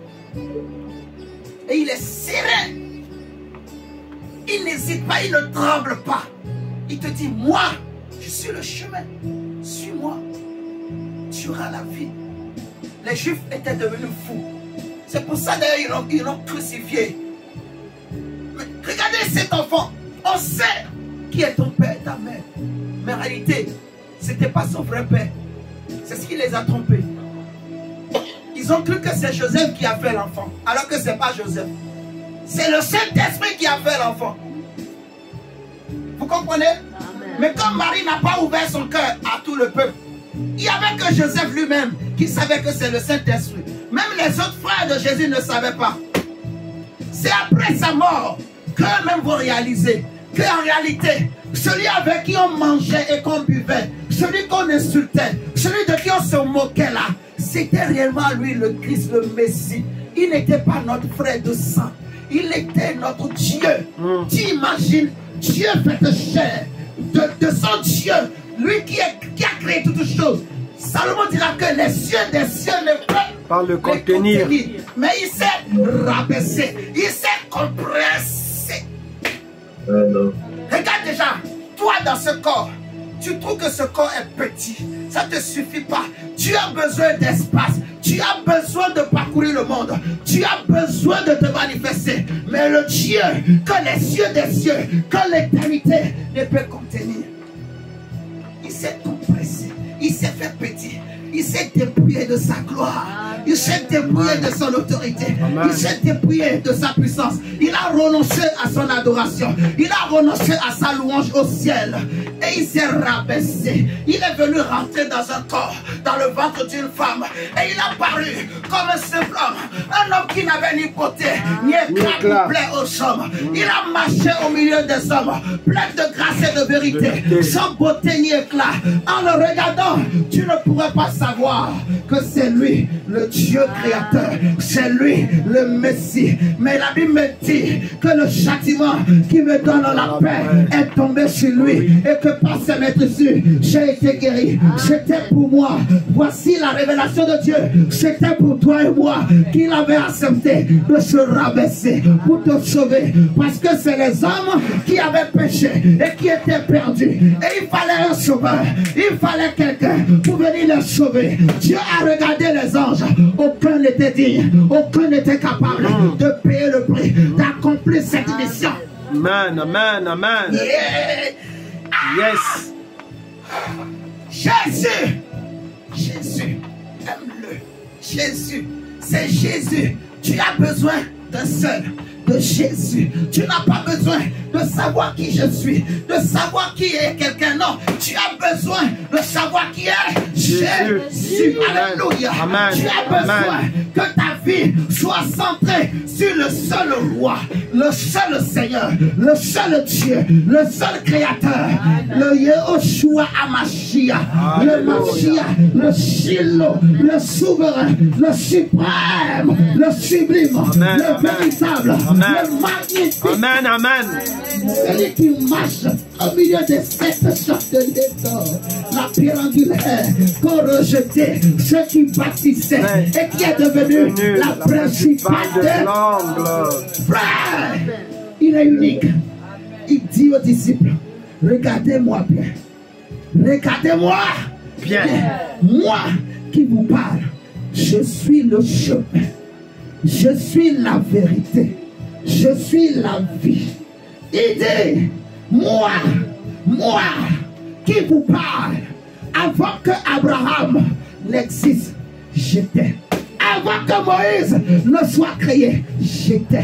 A: Et il est serein. Il n'hésite pas, il ne tremble pas. Il te dit, moi, je suis le chemin. Suis-moi. Tu auras la vie. Les Juifs étaient devenus fous. C'est pour ça d'ailleurs ils l'ont crucifié. Mais regardez cet enfant. On sait qui est ton père et ta mère. Mais en réalité, ce n'était pas son vrai père. C'est ce qui les a trompés. Ils ont cru que c'est Joseph qui a fait l'enfant. Alors que ce n'est pas Joseph. C'est le Saint-Esprit qui a fait l'enfant. Vous comprenez? Amen. Mais comme Marie n'a pas ouvert son cœur à tout le peuple, il n'y avait que Joseph lui-même qui savait que c'est le Saint-Esprit. Même les autres frères de Jésus ne savaient pas. C'est après sa mort qu'eux-mêmes vont réaliser qu'en réalité, celui avec qui on mangeait et qu'on buvait, celui qu'on insultait, celui de qui on se moquait là, c'était réellement lui le Christ, le Messie. Il n'était pas notre frère de sang. Il était notre Dieu. Tu imagines Dieu fait chair de son Dieu, lui qui a créé toutes choses. Salomon dira que les cieux des cieux ne peuvent
C: le contenir.
A: Mais il s'est rabaissé, il s'est compressé. Regarde déjà, toi dans ce corps, tu trouves que ce corps est petit. Ça ne te suffit pas. Tu as besoin d'espace. Tu as besoin de parcourir le monde. Tu as besoin de te manifester. Mais le Dieu que les cieux des cieux, que l'éternité ne peut contenir, il s'est compressé. Il s'est fait petit. Il s'est dépouillé de sa gloire. Il s'est dépouillé de son autorité. Il s'est dépouillé de sa puissance. Il a renoncé à son adoration. Il a renoncé à sa louange au ciel. Et il s'est rabaissé. Il est venu rentrer dans un corps, dans le ventre d'une femme. Et il a paru comme un simple homme. Un homme qui n'avait ni beauté, ni éclat, ni plaie aux hommes. Il a marché au milieu des hommes, plein de grâce et de vérité, sans beauté ni éclat. En le regardant, tu ne pourrais pas savoir que c'est lui le Dieu créateur, c'est lui le Messie. Mais la Bible me dit que le châtiment qui me donne la paix est tombé sur lui et que par ses maîtrises j'ai été guéri. C'était pour moi. Voici la révélation de Dieu. C'était pour toi et moi qu'il avait accepté de se rabaisser pour te sauver, parce que c'est les hommes qui avaient péché et qui étaient perdus, et il fallait un sauveur, il fallait quelqu'un pour venir les sauver. Dieu a regardé les anges, aucun n'était digne, aucun n'était capable de payer le prix, d'accomplir cette mission.
C: Amen, amen, amen. Yes.
A: Jésus, Jésus, aime-le. Jésus, c'est Jésus. Tu as besoin d'un seul, de Jésus. Tu n'as pas besoin de savoir qui je suis, de savoir qui est quelqu'un. Non, tu as besoin de savoir qui est Jésus. Alléluia.
C: Amen.
A: Tu as besoin que ta vie soit centrée sur le seul roi, le seul Seigneur, le seul Dieu, le seul Créateur, le Yehoshua Amashia, le Mashia, le Shiloh, le souverain, le suprême, le sublime, le véritable, le magnifique.
C: Amen, amen.
A: Celui qui marche au milieu des sept châteliers d'or, la pierre angulaire qu'ont rejeté ceux qui bâtissaient et qui est devenu la principale de l'angle. Frère, il est unique. Il dit aux disciples, regardez-moi bien. Regardez-moi
C: bien.
A: Moi qui vous parle. je suis le chemin, je suis la vérité, je suis la vie. Il dit, moi qui vous parle, avant que Abraham n'existe, j'étais. Avant que Moïse ne soit créé, j'étais.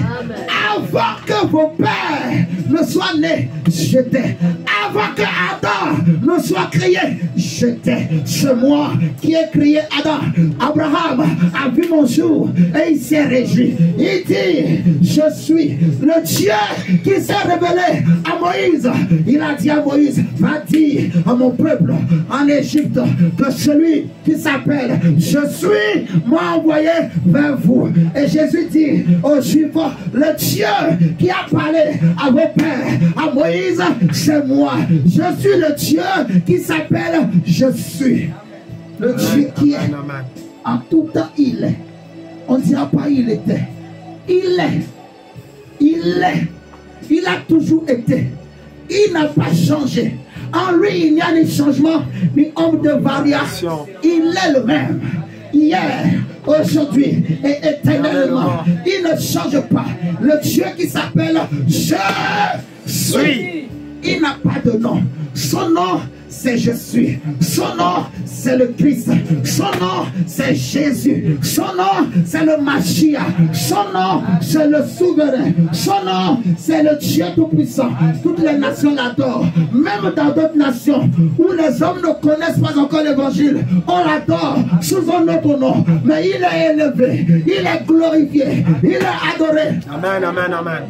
A: Avant que vos pères ne soient nés, j'étais. Avant que Adam ne soit créé, j'étais. C'est moi qui ai créé Adam. Abraham a vu mon jour et il s'est réjoui. Il dit, je suis le Dieu qui s'est révélé à Moïse. Il a dit à Moïse, va dire à mon peuple en Égypte que celui qui s'appelle je suis m'a envoyé vers vous. Et Jésus dit aux Juifs, le Dieu qui a parlé à vos pères, à Moïse, c'est moi. Je suis le Dieu qui s'appelle je suis. Le Dieu qui est en tout temps, il est. On ne dira pas il était. Il est. Il est. Il a toujours été. Il n'a pas changé. En lui, il n'y a ni changement, ni homme de variation. Il est le même. Hier, aujourd'hui et éternellement. Il ne change pas. Le Dieu qui s'appelle je suis. Il n'a pas de nom. Son nom, c'est je suis. Son nom, c'est le Christ. Son nom, c'est Jésus. Son nom, c'est le Mashiach. Son nom, c'est le souverain. Son nom, c'est le Dieu Tout-Puissant. Toutes les nations l'adorent. Même dans d'autres nations où les hommes ne connaissent pas encore l'évangile, on l'adore sous un autre nom. Mais il est élevé, il est glorifié, il est adoré.
C: Amen, amen, amen.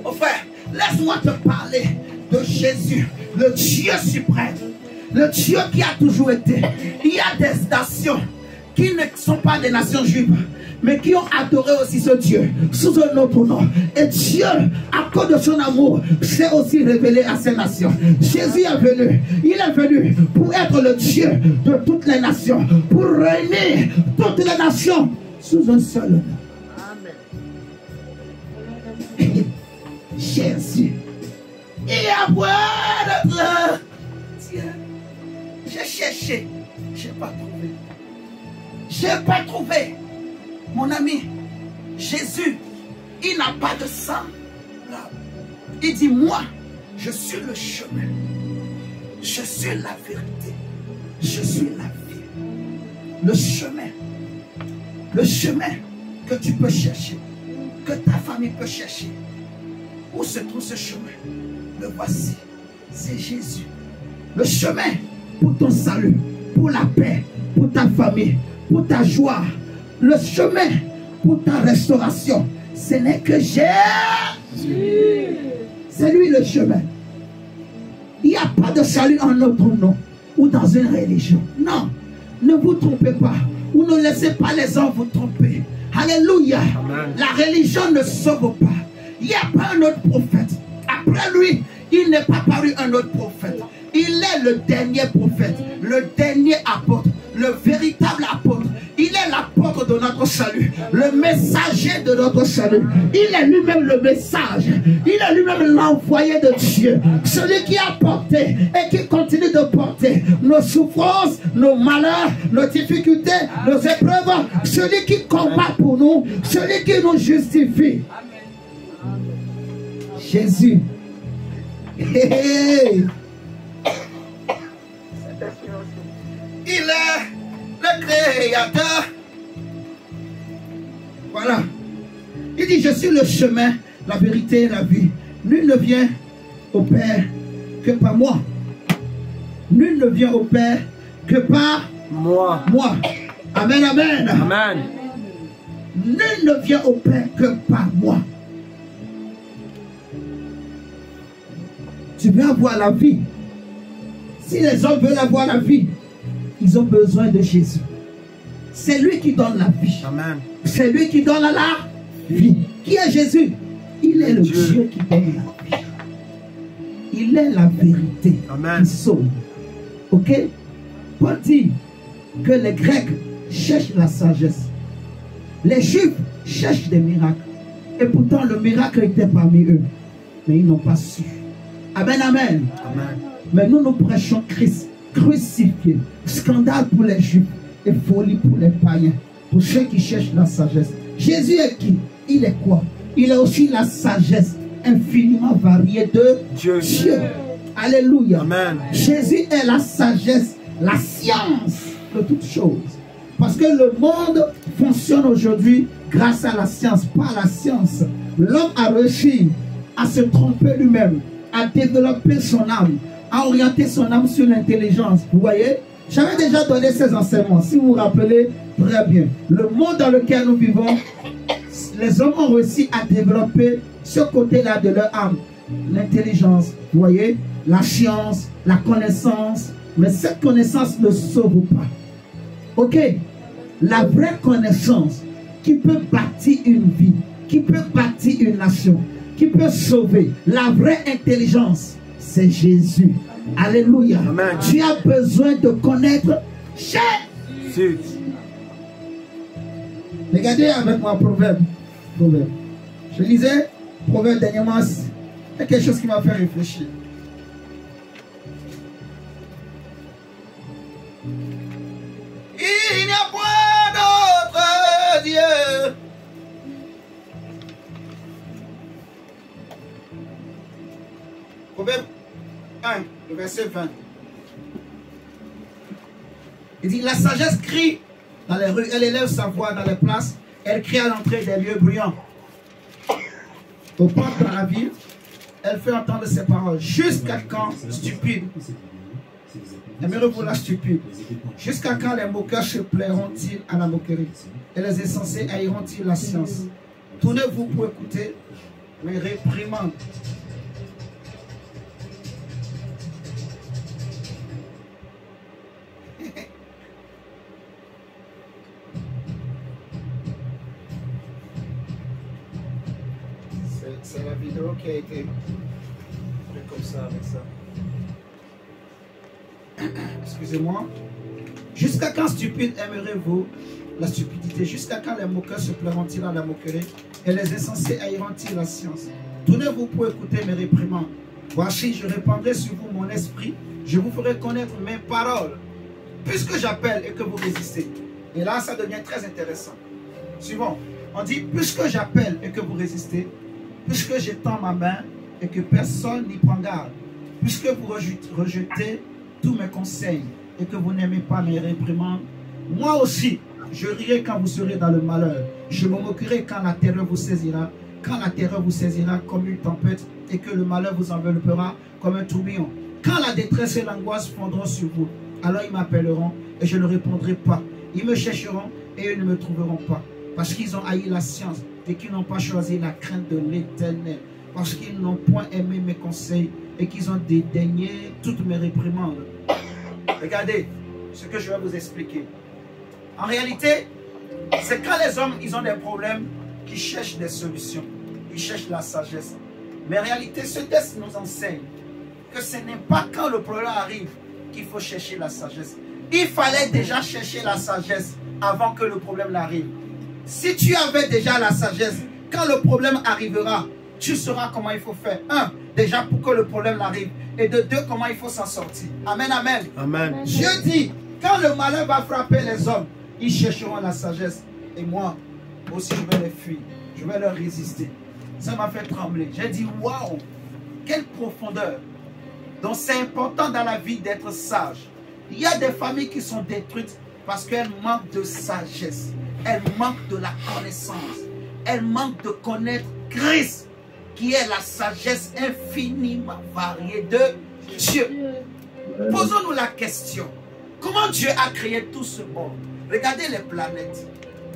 A: Mon frère, laisse-moi te parler de Jésus, le Dieu suprême, le Dieu qui a toujours été. Il y a des nations qui ne sont pas des nations juives, mais qui ont adoré aussi ce Dieu sous un autre nom. Et Dieu, à cause de son amour, s'est aussi révélé à ces nations. Jésus est venu, il est venu pour être le Dieu de toutes les nations, pour réunir toutes les nations sous un seul nom. Amen. Jésus. Et après notre Dieu, j'ai cherché, je n'ai pas trouvé. Je n'ai pas trouvé. Mon ami, Jésus, il n'a pas de sang. Il dit, moi, je suis le chemin. Je suis la vérité. Je suis la vie. Le chemin. Le chemin que tu peux chercher, que ta famille peut chercher. Où se trouve ce chemin? Le voici, c'est Jésus. Le chemin pour ton salut, pour la paix, pour ta famille, pour ta joie. Le chemin pour ta restauration, ce n'est que Jésus. C'est lui le chemin. Il n'y a pas de salut en notre nom ou dans une religion. Non, ne vous trompez pas ou ne laissez pas les hommes vous tromper. Alléluia. Amen. La religion ne sauve pas. Il n'y a pas un autre prophète. Après lui, il n'est pas paru un autre prophète. Il est le dernier prophète, le dernier apôtre, le véritable apôtre. Il est l'apôtre de notre salut, le messager de notre salut. Il est lui-même le message. Il est lui-même l'envoyé de Dieu. Celui qui a porté et qui continue de porter nos souffrances, nos malheurs, nos difficultés, nos épreuves. Celui qui combat pour nous, celui qui nous justifie. Jésus. Hey. Il est le créateur. Voilà. Il dit, je suis le chemin, la vérité et la vie. Nul ne vient au Père que par moi. Nul ne vient au Père que par moi. Amen, amen.
C: Amen.
A: Nul ne vient au Père que par moi. Tu veux avoir la vie. Si les hommes veulent avoir la vie, ils ont besoin de Jésus. C'est lui qui donne la vie.
C: Amen. C'est
A: lui qui donne la vie. Qui est Jésus? Il est le Dieu qui donne la vie. Il est la vérité.
C: Amen.
A: Qui sauve. Ok? Paul dit que les Grecs cherchent la sagesse. Les Juifs cherchent des miracles. Et pourtant le miracle était parmi eux. Mais ils n'ont pas su. Amen, amen.
C: Amen.
A: Mais nous prêchons Christ crucifié. Scandale pour les Juifs et folie pour les païens. pour ceux qui cherchent la sagesse. Jésus est qui? Il est quoi? Il est aussi la sagesse infiniment variée de Dieu. Alléluia.
C: Amen.
A: Jésus est la sagesse, la science de toutes choses. Parce que le monde fonctionne aujourd'hui grâce à la science, pas à la science. L'homme a réussi à se tromper lui-même, à développer son âme, à orienter son âme sur l'intelligence. Vous voyez? J'avais déjà donné ces enseignements, si vous vous rappelez très bien. Le monde dans lequel nous vivons, les hommes ont réussi à développer ce côté-là de leur âme. L'intelligence, vous voyez? La science, la connaissance. Mais cette connaissance ne sauve pas. Ok? La vraie connaissance qui peut bâtir une vie, qui peut bâtir une nation, qui peut sauver, la vraie intelligence, c'est Jésus. Alléluia.
C: Amen.
A: Tu as besoin de connaître Jésus. Regardez avec moi Proverbe. Je lisais Proverbe dernièrement. Il y a quelque chose qui m'a fait réfléchir. Il n'y a point d'autre Dieu. Proverbe 1, le verset 20. Il dit, la sagesse crie dans les rues, elle élève sa voix dans les places, elle crie à l'entrée des lieux bruyants. Au port dans la ville, elle fait entendre ses paroles. Jusqu'à quand, stupide? Aimerez-vous la stupide? Jusqu'à quand les moqueurs se plairont-ils à la moquerie? Et les insensés haïront-ils la science? Tournez-vous pour écouter mes réprimandes. C'est la vidéo qui a été faite comme ça, avec ça. Excusez-moi. Jusqu'à quand, stupide, aimerez-vous la stupidité? Jusqu'à quand les moqueurs se plairont-ils à la moquerie? Et les insensés haïront-ils la science? Tournez-vous pour écouter mes réprimandes. Voici, je répandrai sur vous mon esprit. Je vous ferai connaître mes paroles. Puisque j'appelle et que vous résistez. Et là, ça devient très intéressant. Suivant. On dit, puisque j'appelle et que vous résistez, puisque j'étends ma main et que personne n'y prend garde, puisque vous rejetez tous mes conseils et que vous n'aimez pas mes réprimandes, moi aussi, je rirai quand vous serez dans le malheur. Je me moquerai quand la terreur vous saisira, quand la terreur vous saisira comme une tempête et que le malheur vous enveloppera comme un tourbillon. Quand la détresse et l'angoisse fondront sur vous, alors ils m'appelleront et je ne répondrai pas. Ils me chercheront et ils ne me trouveront pas. Parce qu'ils ont haï la science et qu'ils n'ont pas choisi la crainte de l'Éternel. Parce qu'ils n'ont point aimé mes conseils et qu'ils ont dédaigné toutes mes réprimandes. Regardez ce que je vais vous expliquer. En réalité, c'est quand les hommes ils ont des problèmes qu'ils cherchent des solutions. Ils cherchent la sagesse. Mais en réalité, ce texte nous enseigne que ce n'est pas quand le problème arrive qu'il faut chercher la sagesse. Il fallait déjà chercher la sagesse avant que le problème n'arrive. Si tu avais déjà la sagesse, quand le problème arrivera, tu sauras comment il faut faire. Un, déjà pour que le problème arrive. Et de deux, comment il faut s'en sortir. Amen, amen.
C: Amen.
A: Dieu dit, quand le malheur va frapper les hommes, ils chercheront la sagesse. Et moi aussi, je vais les fuir. Je vais leur résister. Ça m'a fait trembler. J'ai dit, waouh, quelle profondeur. Donc c'est important dans la vie d'être sage. Il y a des familles qui sont détruites parce qu'elles manquent de sagesse. Elles manquent de la connaissance. Elles manquent de connaître Christ, qui est la sagesse infiniment variée de Dieu. Posons-nous la question. Comment Dieu a créé tout ce monde? Regardez les planètes.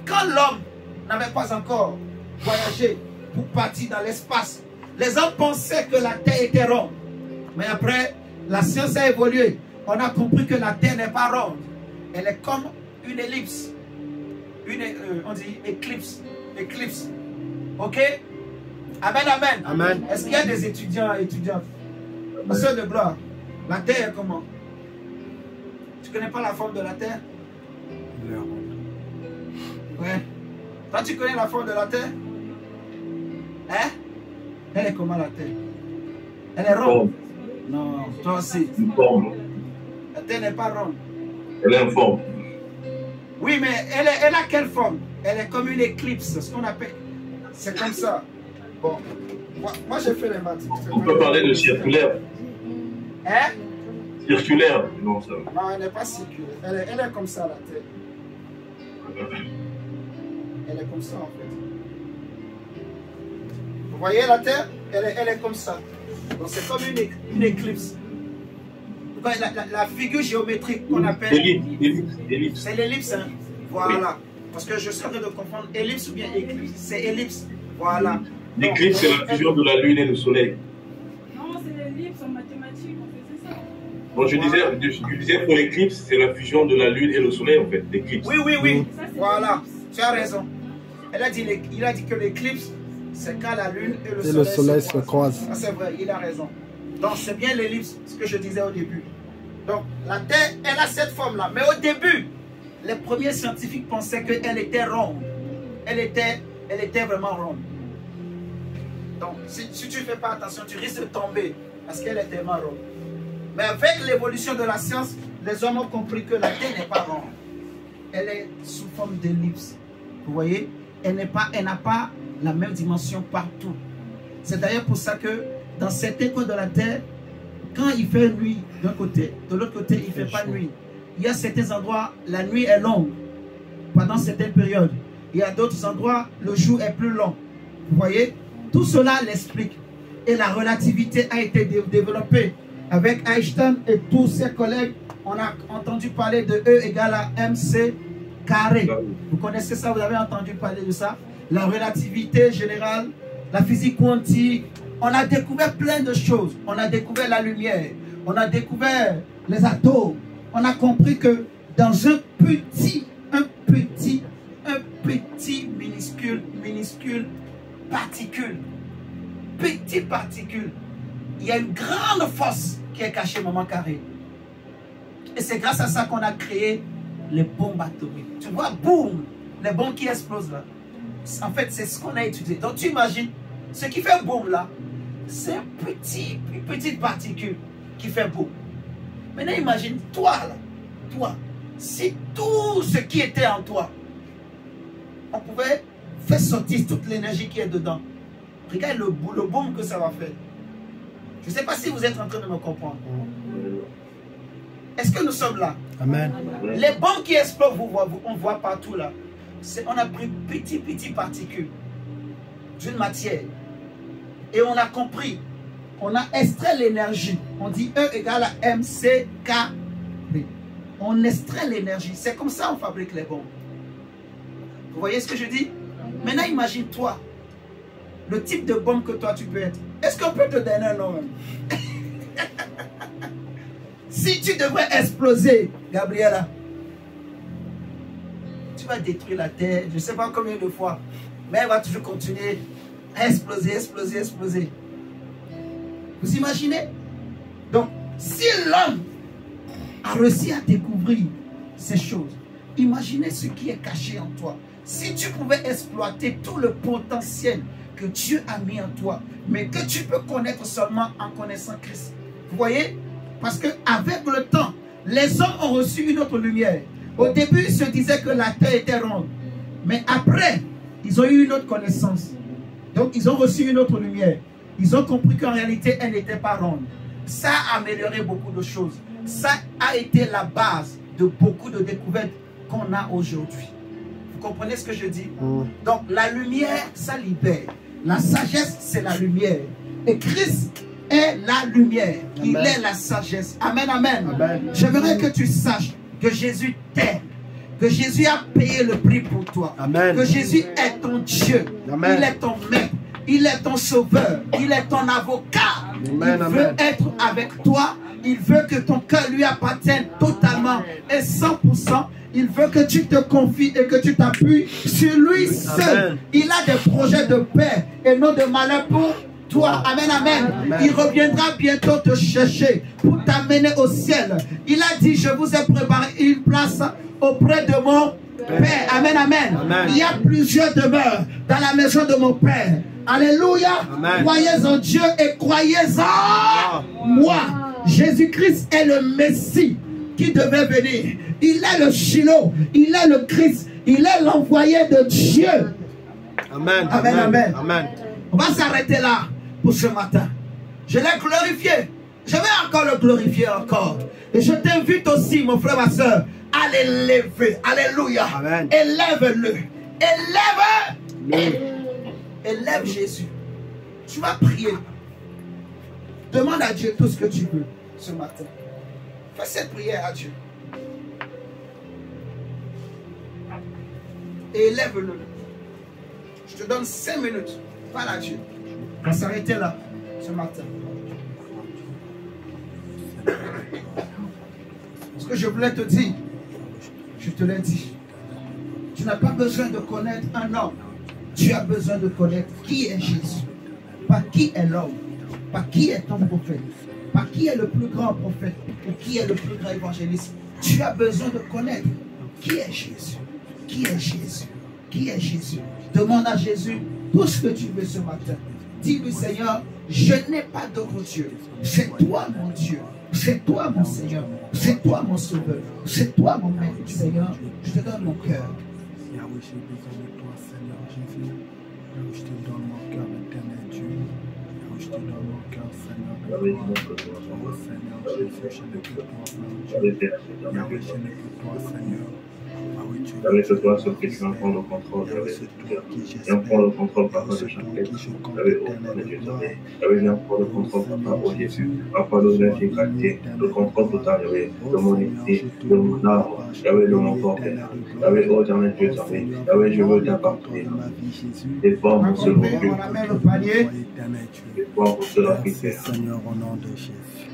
A: Quand l'homme n'avait pas encore voyagé pour partir dans l'espace, les hommes pensaient que la Terre était ronde. Mais après, la science a évolué. On a compris que la Terre n'est pas ronde. Elle est comme une ellipse. On dit éclipse. Éclipse. Ok? Amen, amen.
C: Amen.
A: Est-ce qu'il y a des étudiants et étudiantes? Monsieur de gloire, la Terre est comment? Tu connais pas la forme de la Terre? Ouais. Toi, tu connais la forme de la Terre? Hein? Elle est comment la Terre? Elle est ronde? Non, toi aussi.
B: Une forme.
A: La Terre n'est pas ronde.
B: Elle est informe.
A: Oui, mais elle a quelle forme? Elle est comme une éclipse, ce qu'on appelle. C'est comme ça. Bon, moi j'ai fait les maths.
B: On peut parler de circulaire.
A: Hein?
B: Circulaire, non ça.
A: Non, elle n'est pas circulaire. Elle est comme ça, la Terre. Elle est comme ça, en fait. Vous voyez la Terre? Elle est comme ça. Donc c'est comme une éclipse. La figure géométrique qu'on appelle...
B: Ellipse.
A: C'est l'ellipse, hein? Voilà. Parce que je suis en train de comprendre ellipse ou bien éclipse. C'est ellipse. Voilà.
B: L'éclipse, c'est la fusion de la Lune et du Soleil.
D: Non, c'est l'ellipse en mathématiques, on faisait ça.
B: Bon, je disais pour l'éclipse, c'est la fusion de la Lune et le Soleil, en fait, l'éclipse.
A: Oui. Ça, voilà. Tu as raison. Il a dit que l'éclipse, c'est quand la Lune et le Soleil se croisent. Ah, c'est vrai, il a raison. Donc, c'est bien l'ellipse, ce que je disais au début. Donc, la Terre, elle a cette forme-là. Mais au début, les premiers scientifiques pensaient qu'elle était ronde. Elle était vraiment ronde. Donc, si tu ne fais pas attention, tu risques de tomber parce qu'elle est tellement ronde. Mais avec l'évolution de la science, les hommes ont compris que la Terre n'est pas ronde. Elle est sous forme d'ellipse. Vous voyez? Elle n'a pas la même dimension partout. C'est d'ailleurs pour ça que dans certains coins de la Terre, quand il fait nuit d'un côté, de l'autre côté, il ne fait pas nuit. Il y a certains endroits, la nuit est longue pendant certaines périodes. Il y a d'autres endroits, le jour est plus long. Vous voyez? Tout cela l'explique. Et la relativité a été développée avec Einstein et tous ses collègues. On a entendu parler de E égale à mc carré. Vous connaissez ça? Vous avez entendu parler de ça? La relativité générale, la physique quantique. On a découvert plein de choses. On a découvert la lumière. On a découvert les atomes. On a compris que dans un petit minuscule particule, petite particule, il y a une grande force qui est cachée, maman carré. Et c'est grâce à ça qu'on a créé les bombes atomiques. Tu vois, boum, les bombes qui explosent là. En fait, c'est ce qu'on a étudié. Donc tu imagines, ce qui fait boum là, c'est une petite particule qui fait boum. Maintenant imagine, toi là, toi, si tout ce qui était en toi, on pouvait faire sortir toute l'énergie qui est dedans. Regarde le boom que ça va faire. Je ne sais pas si vous êtes en train de me comprendre. Est-ce que nous sommes là?
C: Amen.
A: Les bombes qui explosent, on voit partout là. On a pris petite particule d'une matière. Et on a compris. On a extrait l'énergie. On dit E égale à mc². On extrait l'énergie. C'est comme ça qu'on fabrique les bombes. Vous voyez ce que je dis? Maintenant, imagine-toi le type de bombe que toi tu peux être. Est-ce qu'on peut te donner un nom même? Si tu devrais exploser, Gabriela, tu vas détruire la terre, je ne sais pas combien de fois, mais elle va toujours continuer à exploser. Vous imaginez? Donc, si l'homme a réussi à découvrir ces choses, imaginez ce qui est caché en toi. Si tu pouvais exploiter tout le potentiel que Dieu a mis en toi, mais que tu peux connaître seulement en connaissant Christ. Vous voyez? Parce qu'avec le temps, les hommes ont reçu une autre lumière. Au début, ils se disaient que la terre était ronde. Mais après, ils ont eu une autre connaissance. Donc, ils ont reçu une autre lumière. Ils ont compris qu'en réalité, elle n'était pas ronde. Ça a amélioré beaucoup de choses. Ça a été la base de beaucoup de découvertes qu'on a aujourd'hui. Vous comprenez ce que je dis? Donc, la lumière, ça libère. La sagesse, c'est la lumière. Et Christ est la lumière. Il est la sagesse. Amen, amen. J'aimerais que tu saches que Jésus t'aime. Que Jésus a payé le prix pour toi.
C: Amen.
A: Que Jésus est ton Dieu.
C: Amen.
A: Il est ton maître. Il est ton sauveur. Il est ton avocat.
C: Amen,
A: il veut être avec toi. Il veut que ton cœur lui appartienne totalement et 100%. Il veut que tu te confies et que tu t'appuies sur lui seul.
C: Amen.
A: Il a des projets de paix et non de malheur pour toi. Amen, amen.
C: Amen.
A: Il reviendra bientôt te chercher pour t'amener au ciel. Il a dit, je vous ai préparé une place auprès de mon Père. Amen, amen.
C: Amen.
A: Il y a plusieurs demeures dans la maison de mon Père. Alléluia.
C: Amen.
A: Croyez en Dieu et croyez en moi. Jésus-Christ est le Messie. qui devait venir. Il est le Shiloh, il est le Christ, il est l'envoyé de Dieu.
C: Amen.
A: Amen, amen.
C: Amen.
A: On va s'arrêter là pour ce matin. Je l'ai glorifié. Je vais encore le glorifier encore. Et je t'invite aussi, mon frère, ma soeur, à l'élever. Alléluia.
C: Amen.
A: Élève-le. Élève Jésus. Tu vas prier. Demande à Dieu tout ce que tu veux ce matin. Fais cette prière à Dieu. Et élève-le. Je te donne 5 minutes. Parle à Dieu. On va s'arrêter là ce matin. Ce que je voulais te dire, je te l'ai dit. Tu n'as pas besoin de connaître un homme. Tu as besoin de connaître qui est Jésus. Pas qui est l'homme. Pas qui est ton prophète. Pas qui est le plus grand prophète. Ou qui est le plus grand évangéliste. Tu as besoin de connaître qui est Jésus. Qui est Jésus. Qui est Jésus. Demande à Jésus tout ce que tu veux ce matin. Dis-lui, Seigneur, je n'ai pas d'autre Dieu. C'est toi mon Dieu. C'est toi mon Seigneur. C'est toi mon Sauveur. C'est toi mon Maître. Seigneur, je te donne mon cœur.
E: Yahweh, j'ai besoin de toi, Seigneur Jésus. Yahweh, je te donne mon cœur, éternel Dieu. Yahweh, je te donne mon cœur, Seigneur de gloire. Oh Seigneur Jésus, je n'ai que toi, mon Dieu. Yahweh, je n'ai que toi, Seigneur.
B: Yahweh, c'est toi seul qui viens prendre le contrôle. Yahweh, viens prendre le contrôle, Papa, de chaque être. Yahweh, oh mon Dieu, Yahweh, viens prendre le contrôle, Papa, oh Jésus. Papa, de l'intégralité, le contrôle total, Yahweh, de mon esprit, de mon âme, Yahweh, de mon corps. Yahweh, oh éternel Dieu, Yahweh, je veux t'appartenir. Et pour mon seul Dieu. Et pour mon seul Africain.
E: Seigneur, au nom de Jésus.